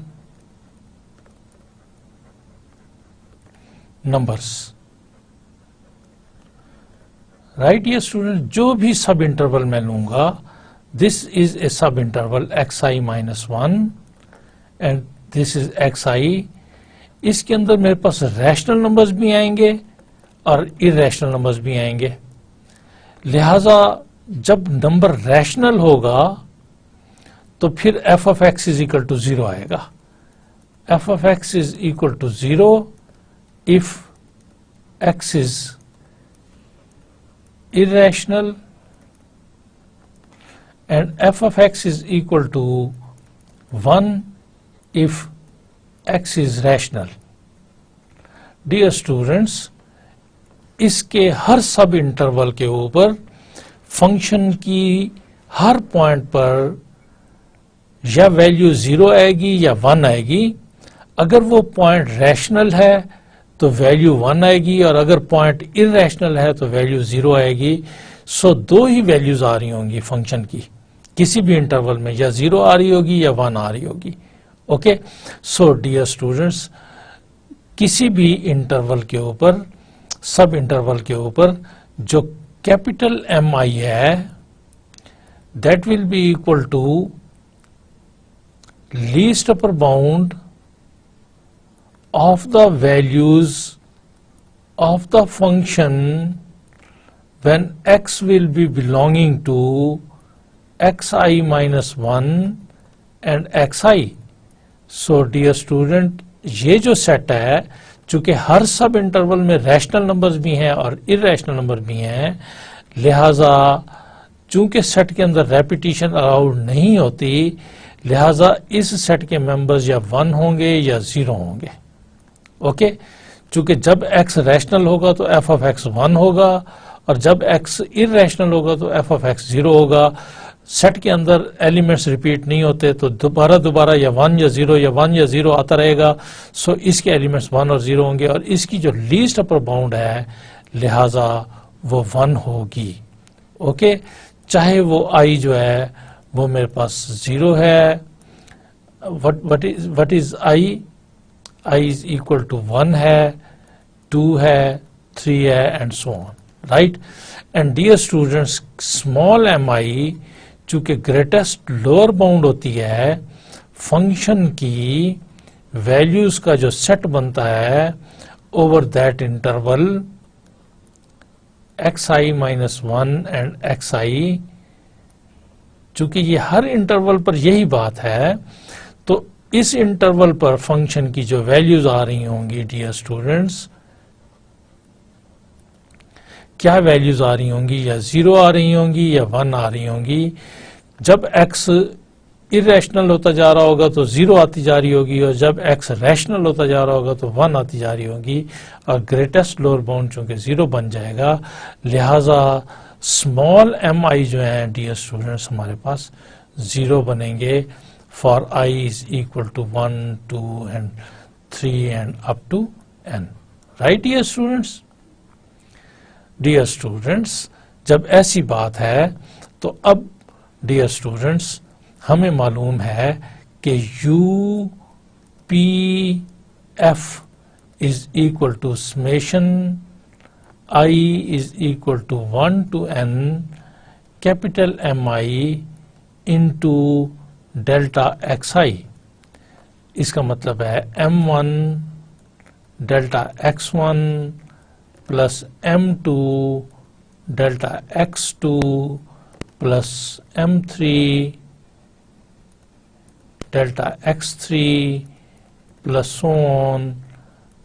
numbers. Right ये स्टूडेंट, जो भी सब इंटरवल मैं लूंगा, this is a sub interval x I minus 1 and this is x i. इसके अंदर मेरे पास rational numbers भी आएंगे और इरेशनल नंबर्स भी आएंगे। लिहाजा जब नंबर रैशनल होगा तो फिर f of x is equal to 0 आएगा। F of x is equal to 0 if x is irrational and f of x is equal to 1 if x is rational. Dear students, इसके हर सब interval के ऊपर function की हर point पर या value 0 आएगी या 1 आएगी। अगर वो पॉइंट रैशनल है तो वैल्यू 1 आएगी और अगर पॉइंट इरेशनल है तो वैल्यू 0 आएगी। सो दो ही वैल्यूज आ रही होंगी फंक्शन की किसी भी इंटरवल में, या 0 आ रही होगी या 1 आ रही होगी। ओके, सो डियर स्टूडेंट्स, किसी भी इंटरवल के ऊपर, सब इंटरवल के ऊपर जो कैपिटल एम आई है, that will be equal to least upper bound of the values of the function when x will be belonging to xi minus 1 and xi. So dear student, ये जो set है, चूंकि हर सब interval में rational numbers भी हैं और irrational number भी हैं, लिहाजा चूंकि सेट के अंदर रेपिटेशन अलाउड नहीं होती, लिहाजा इस सेट के मेंबर्स या 1 होंगे या 0 होंगे। ओके, चूंकि जब x रैशनल होगा तो f ऑफ x 1 होगा और जब x इरेशनल होगा तो f ऑफ x 0 होगा। सेट के अंदर एलिमेंट्स रिपीट नहीं होते तो दोबारा या 1 या 0 या 1 या 0 आता रहेगा। सो इसके एलिमेंट्स 1 और 0 होंगे और इसकी जो लीस्ट अपर बाउंड है लिहाजा वो 1 होगी। ओके, चाहे वो i जो है वो मेरे पास 0 है, what is I is equal to 1 है, 2 है, 3 है and so on. Right. And dear students, small mi चूंकि ग्रेटेस्ट लोअर बाउंड होती है, फंक्शन की वैल्यूज का जो सेट बनता है over that interval xi minus 1 and xi, चूंकि ये हर इंटरवल पर यही बात है, तो इस इंटरवल पर फंक्शन की जो वैल्यूज आ रही होंगी डियर स्टूडेंट्स, क्या वैल्यूज आ रही होंगी, या 0 आ रही होंगी या 1 आ रही होंगी। जब x इरेशनल होता जा रहा होगा तो 0 आती जा रही होगी, और जब x रैशनल होता जा रहा होगा तो 1 आती जा रही होगी। और ग्रेटेस्ट लोअर बाउंड चूंकि 0 बन जाएगा, लिहाजा स्मॉल mi जो है डियर स्टूडेंट्स हमारे पास 0 बनेंगे for I is equal to 1, 2 and 3 and up to n। Right dear students. Dear students, जब ऐसी बात है तो अब डियर स्टूडेंट्स हमें मालूम है कि u p f is equal to summation I is equal to 1 to n capital mi into delta xi। इसका मतलब है m1 delta x1 plus m2 delta x2 plus m3 delta x3 plus so on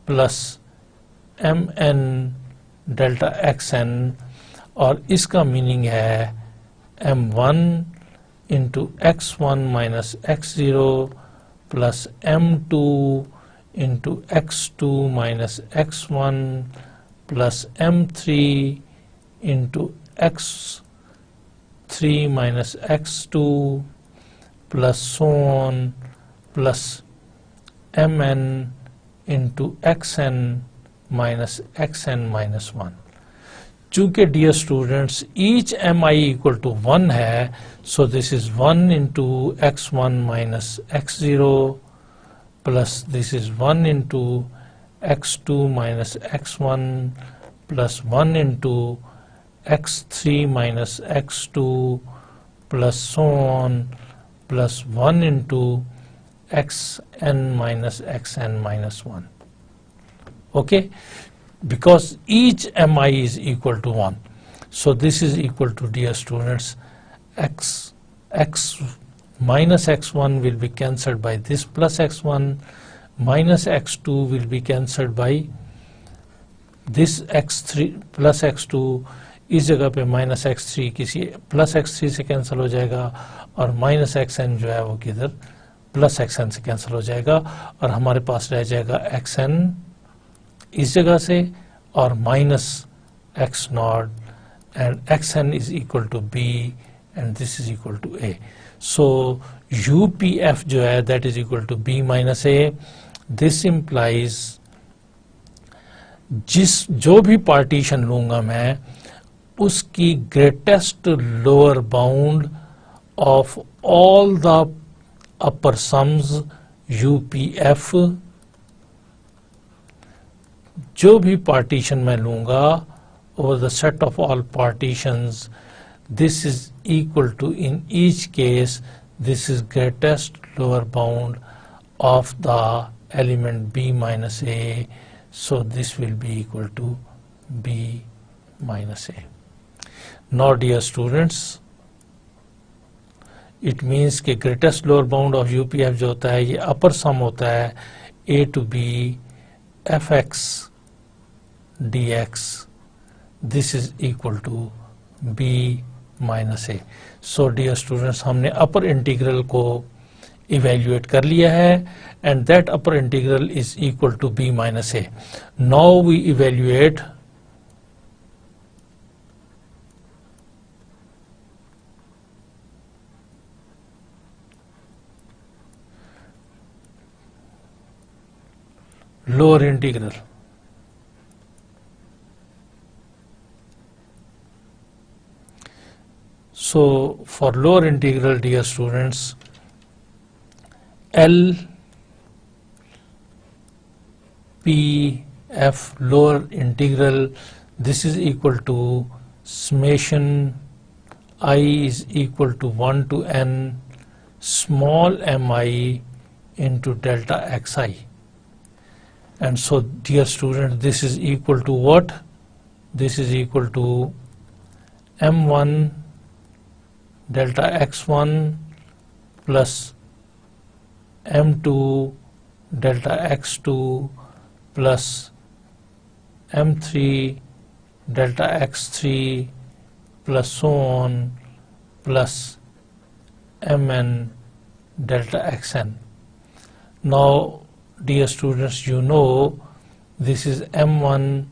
plus mn delta xn, और इसका meaning है m1 into x1 minus x0 plus m2 into x2 minus x1 plus m3 into x3 minus x2 plus so on plus mn into xn minus xn minus 1। चूंकि डियर स्टूडेंट्स each mi equal to 1 है, so this is 1 into x1 minus x0 plus this is 1 into x2 minus x1 plus 1 into x3 minus x2 plus so on plus 1 into xn minus xn minus 1। Okay, because each mi is equal to 1, so this is equal to, dear students, x minus x1 will be cancelled by this plus x1, minus x2 will be cancelled by this x3 plus x2, इस जगह पे minus x3 किसी plus x3 से cancel हो जाएगा, और minus xn जो है वो किधर प्लस xn से कैंसिल हो जाएगा, और हमारे पास रह जाएगा xn इस जगह से और minus x naught, and xn is equal to b and this is equal to a। So UPF जो है that is equal to b minus a। This implies जो भी पार्टीशन लूंगा मैं उसकी greatest lower bound of all the upper sums UPF, जो भी partition मैं लूंगा over the set of all partitions, this is equal to in each case this is greatest lower bound of the element b minus a, so this will be equal to b minus a. Now dear students, it means कि greatest lower bound of UPF जो होता है ये upper sum होता है a to b fx dx, this is equal to b minus a. So dear students, हमने upper integral को evaluate कर लिया है, and that upper integral is equal to b minus a. Now we evaluate lower integral. So for lower integral, dear students, L P F lower integral, this is equal to summation I is equal to 1 to n small mi into delta xi. And so, dear students, this is equal to what? This is equal to m1 delta x1 plus m2 delta x2 plus m3 delta x3 plus so on plus mn delta xn. Now, dear students, you know this is m1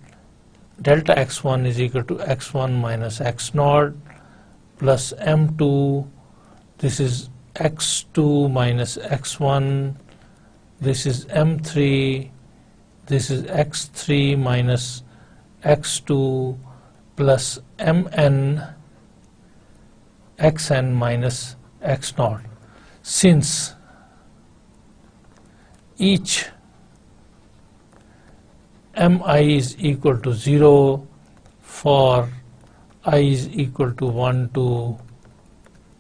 delta x1 is equal to x1 minus x naught plus m2, this is x2 minus x1, this is m3, this is x3 minus x2 plus mn xn minus x naught. Since each mi is equal to 0 for I is equal to 1 to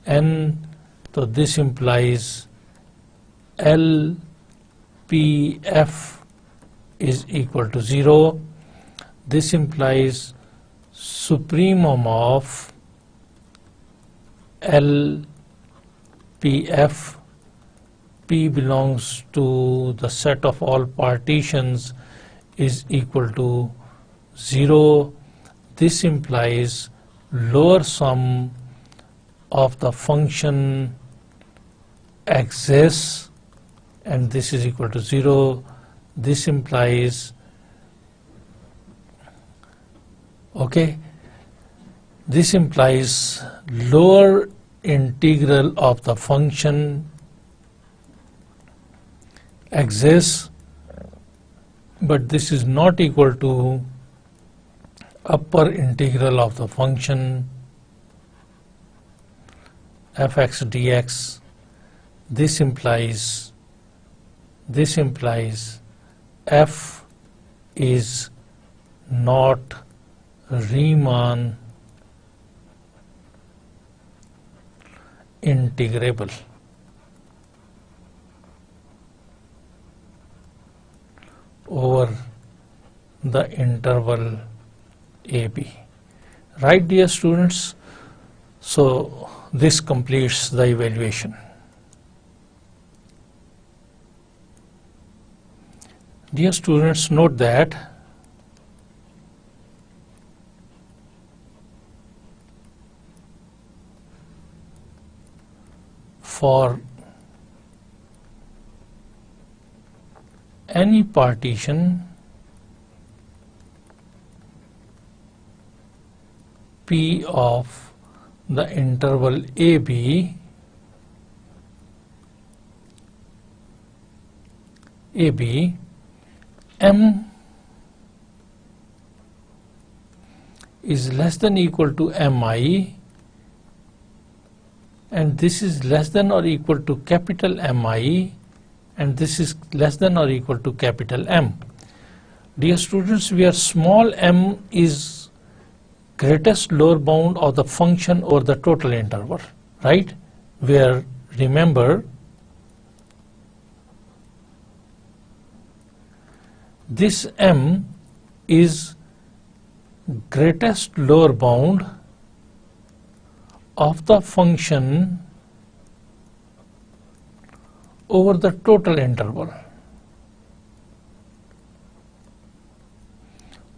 n, so this implies LPF is equal to 0. This implies supremum of LPF, P belongs to the set of all partitions, is equal to 0. This implies lower sum of the function exists, and this is equal to 0. This implies, okay, this implies lower integral of the function exists, but this is not equal to upper integral of the function fx dx. This implies f is not Riemann integrable over the interval AB. Right, dear students? So this completes the evaluation. Dear students, note that for any partition P of the interval AB, M is less than equal to Mi, and this is less than or equal to capital Mi, and this is less than or equal to capital M. Dear students, where small m is greatest lower bound of the function over the total interval, right? Where, remember, this m is greatest lower bound of the function over the total interval.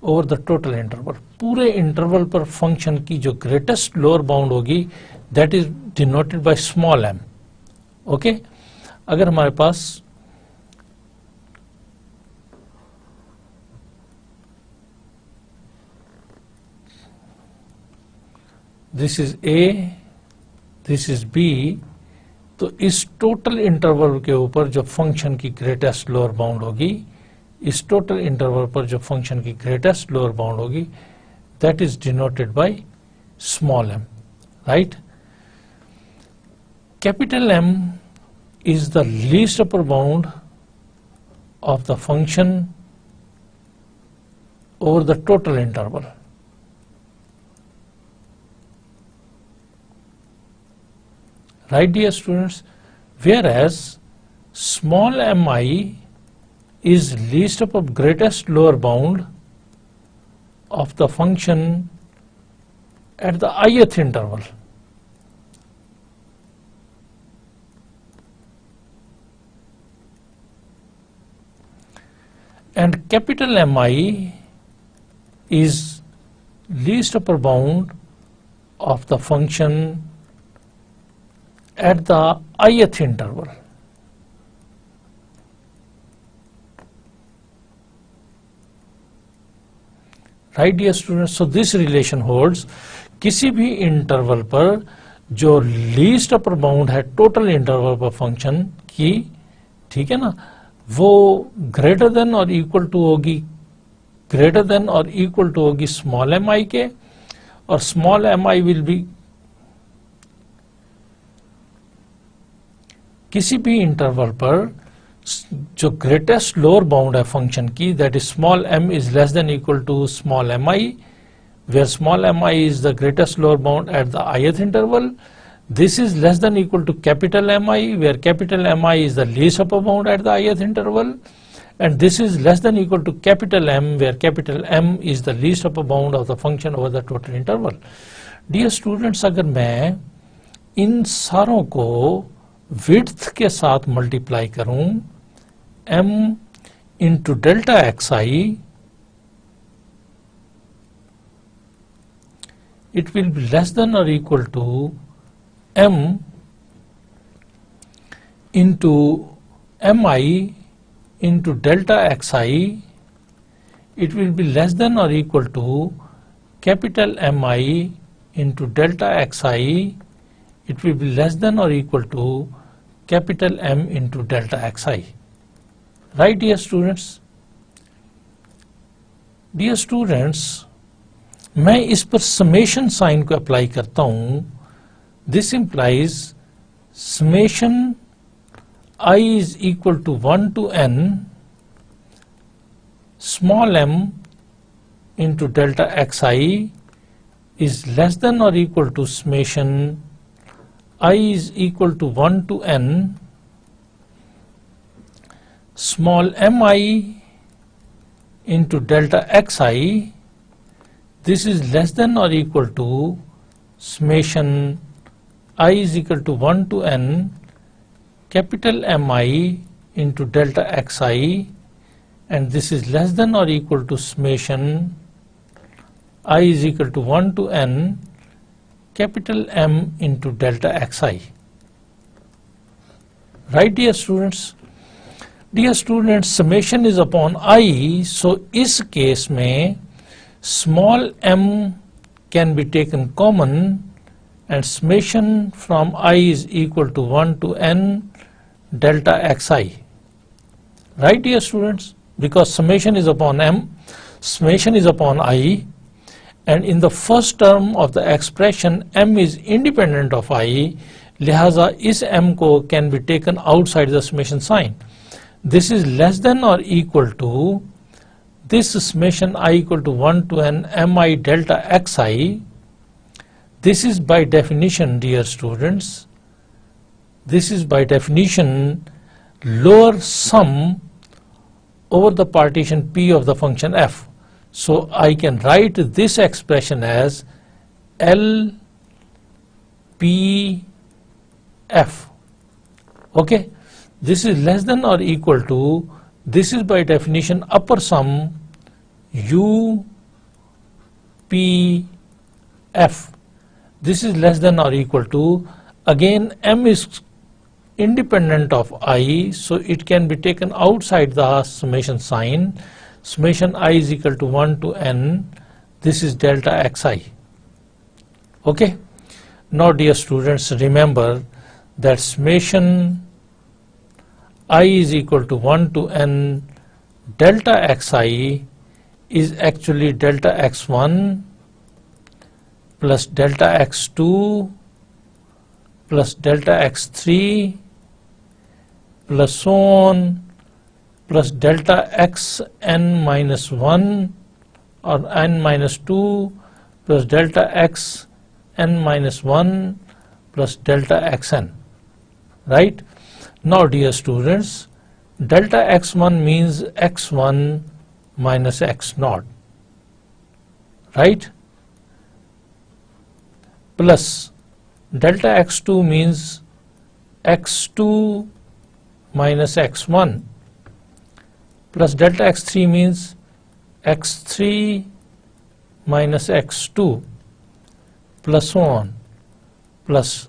Over the total interval, पूरे interval पर function की जो greatest lower bound होगी that is denoted by small m. Okay, अगर हमारे पास this is a, this is b, तो इस टोटल इंटरवल के ऊपर जो फंक्शन की ग्रेटेस्ट लोअर बाउंड होगी, इस टोटल इंटरवल पर जो फंक्शन की ग्रेटेस्ट लोअर बाउंड होगी that is denoted by small m, right? Capital M is the least upper bound of the function over the total interval. right dear students, whereas small mi is least upper greatest lower bound of the function at the ith interval. And capital Mi is least upper bound of the function at the ith interval. Right dear students, so this relation holds किसी भी interval पर जो least upper bound है total interval पर function की, ठीक है ना, वो ग्रेटर देन और इक्वल टू होगी स्मॉल एम आई के, और small M i will be किसी भी इंटरवल पर जो ग्रेटेस्ट लोअर बाउंड है फंक्शन की, that is small m is less than equal to small M i, where small mi is the greatest lower bound at the ith interval. This is less than equal to capital Mi, where capital Mi is the least upper bound at the ith interval, and this is less than equal to capital M, where capital M is the least upper bound of the function over the total interval. Dear students, अगर मैं इन सारों को width के साथ multiply करूं m into delta xi, it will be less than or equal to m into mi into delta xi. It will be less than or equal to capital Mi into delta xi. It will be less than or equal to capital M into delta xi. Right dear students? Dear students, मैं इस पर summation sign को apply करता हूं. This implies summation i is equal to 1 to n स्मॉल m into delta xi is less than or equal to summation I is equal to 1 to n small mi into delta xi. This is less than or equal to summation I is equal to 1 to n capital Mi into delta xi, and this is less than or equal to summation I is equal to 1 to n capital M into delta xi. Right dear students? Dear students, summation is upon I, so इस case में small m can be taken common and summation from I is equal to 1 to n delta xi. Right dear students? Because summation is upon m, summation is upon I, and in the first term of the expression m is independent of I, लिहाजा इस m को can be taken outside the summation sign. This is less than or equal to this summation I equal to 1 to n mi delta xi. This is by definition, dear students, this is by definition lower sum over the partition P of the function f. So I can write this expression as L P F. Okay, this is less than or equal to, this is by definition upper sum U P F. This is less than or equal to, again m is independent of I, so it can be taken outside the summation sign. Summation I is equal to 1 to n, this is delta xi. Okay, now dear students, remember that summation I is equal to 1 to n delta xi is actually delta x1 plus delta x2 plus delta x3 plus so on plus delta xn minus 1 or n minus 2 plus delta xn minus 1 plus delta xn. right? Now dear students, delta x1 means x1 minus x naught, right? Plus delta x2 means x2 minus x1, plus delta x3 means x3 minus x2, plus so on, plus,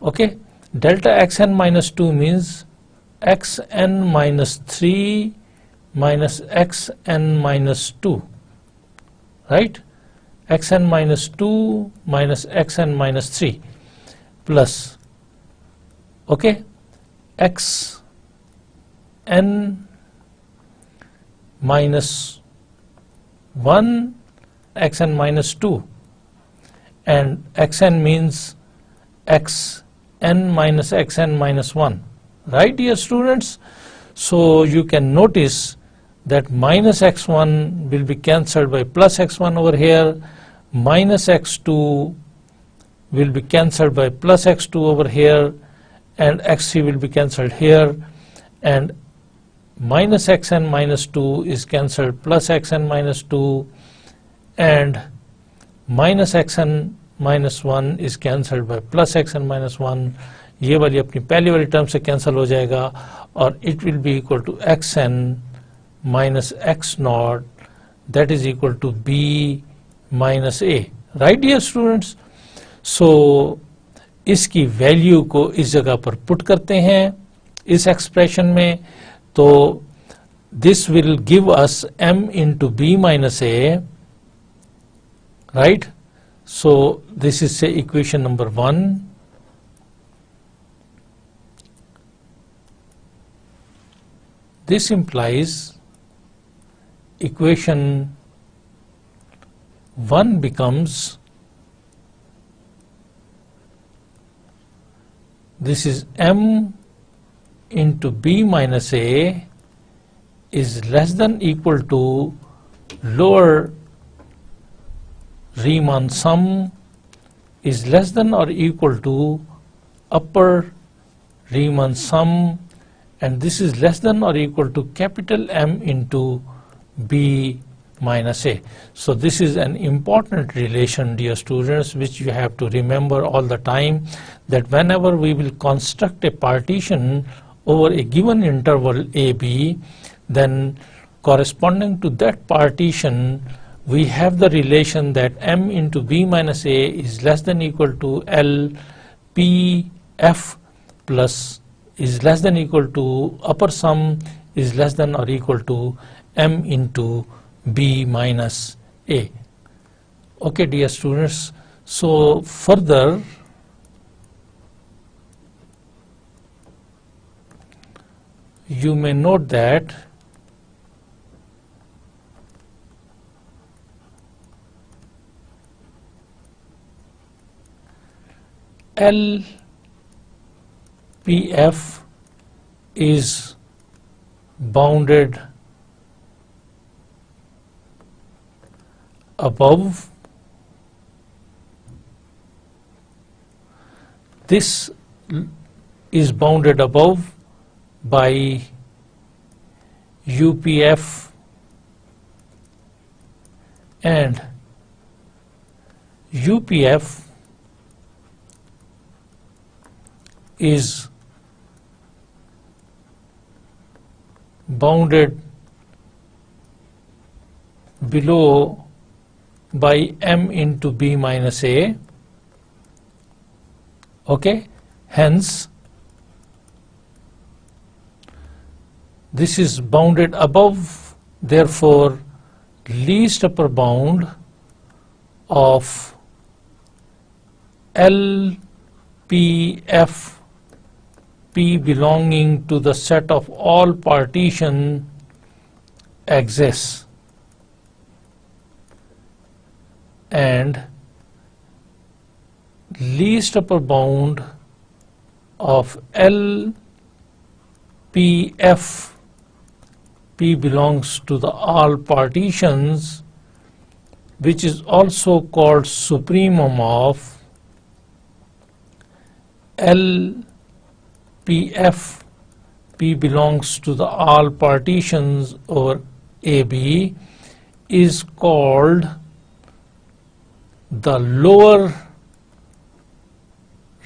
okay, delta xn minus 2 means xn minus 3 minus xn minus 2, right? Xn minus 2 minus xn minus 3, plus, okay, xn minus 1 xn minus 2, and xn means xn minus xn minus 1, right dear students? So you can notice that minus x1 will be cancelled by plus x1 over here, minus x2 will be cancelled by plus x2 over here, and x3 will be cancelled here, and minus xn minus 2 is cancelled plus xn minus 2, and minus xn minus 1 is cancelled by plus xn minus 1. ये वाली अपनी पहली वाली term से cancel हो जाएगा और it will be equal to xn minus x naught, that is equal to b minus a, right dear students? So इसकी वैल्यू को इस जगह पर पुट करते हैं इस एक्सप्रेशन में, तो this will give us m into b minus a, right? So this is say equation number 1. This implies equation 1 becomes, this is m into b minus a is less than equal to lower Riemann sum is less than or equal to upper Riemann sum, and this is less than or equal to capital M into b minus a. So this is an important relation dear students, which you have to remember all the time, that whenever we will construct a partition over a given interval AB, then corresponding to that partition we have the relation that m into b minus a is less than equal to L P F plus is less than equal to upper sum is less than or equal to m into b minus a. Okay dear students, so further you may note that LPF is bounded above. This is bounded above by UPF and UPF is bounded below by m into b minus a. Okay, hence this is bounded above, therefore least upper bound of LPF, P belonging to the set of all partition exists, and least upper bound of LPF, P belongs to the all partitions, which is also called supremum of LPF Pf, P belongs to the all partitions over AB, is called the lower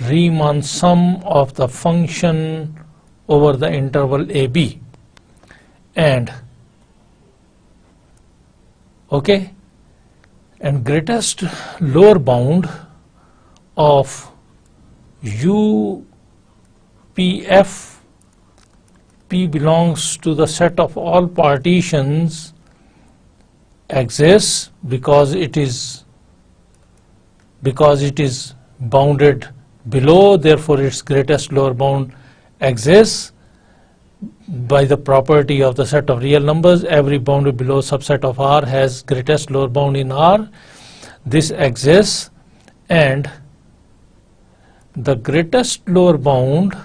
Riemann sum of the function over the interval AB. And okay, and greatest lower bound of UPF, P belongs to the set of all partitions, exists because it is bounded below, therefore its greatest lower bound exists by the property of the set of real numbers. Every bounded below subset of R has greatest lower bound in R. This exists, and the greatest lower bound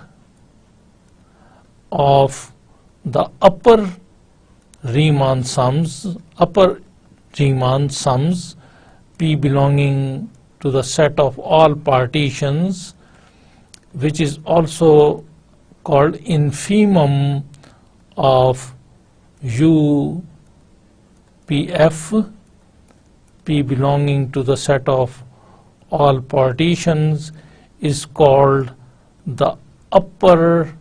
of the upper Riemann sums, P belonging to the set of all partitions, which is also called infimum of UPF, P belonging to the set of all partitions, is called the upper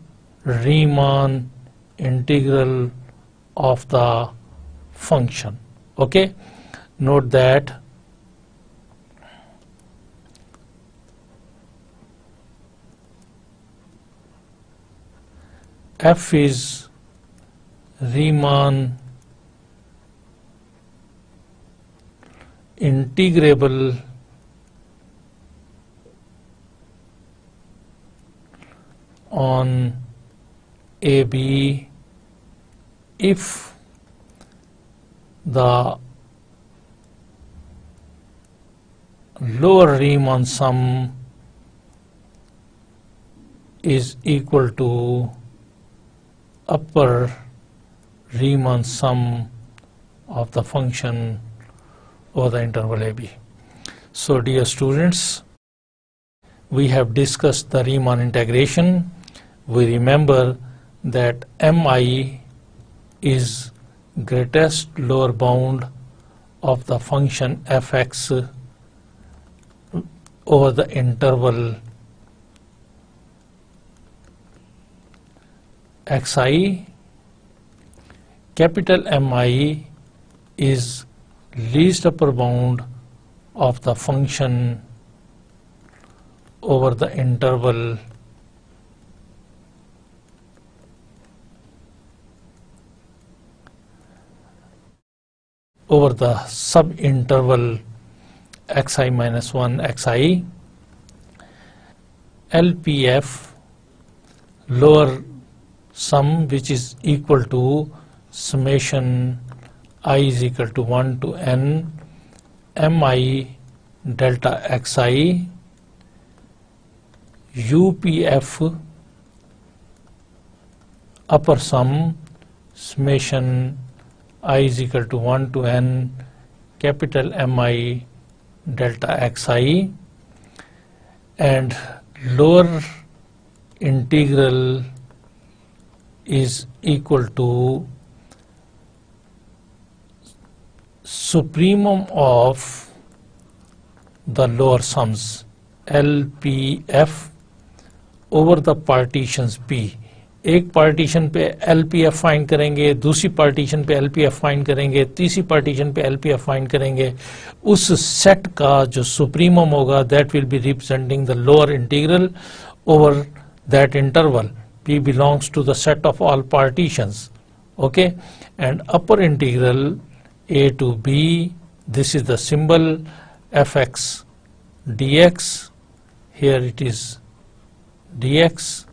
Riemann integral of the function. Okay, note that F is Riemann integrable on AB if the lower Riemann sum is equal to upper Riemann sum of the function over the interval AB. So dear students, we have discussed the Riemann integration. We remember that Mi is greatest lower bound of the function fx over the interval xi. Capital Mi is least upper bound of the function over the interval over the subinterval xi minus 1 xi. LPF lower sum, which is equal to summation I is equal to 1 to n mi delta xi. UPF upper sum summation I is equal to 1 to n capital Mi delta xi, and lower integral is equal to supremum of the lower sums LPF over the partitions P. एक partition पे LPF find करेंगे, दूसरी partition पे LPF find करेंगे, तीसरी partition पे LPF find करेंगे. उस सेट का जो सुप्रीमम होगा that will be representing the lower integral over that interval. P belongs to the set of all partitions. Okay, and upper integral A to B, this is the symbol fx dx, here it is dx,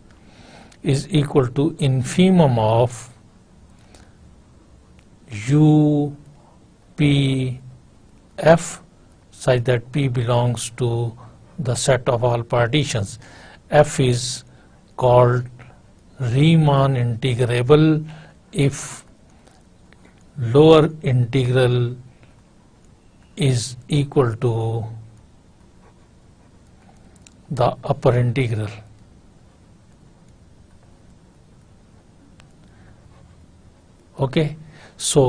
is equal to infimum of UPF such that P belongs to the set of all partitions. F is called Riemann integrable if lower integral is equal to the upper integral. Okay, so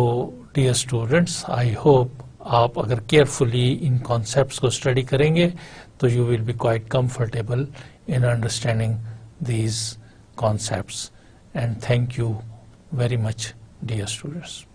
dear students, I hope आप अगर carefully in concepts को study करेंगे तो you will be quite comfortable in understanding these concepts, and thank you very much, dear students.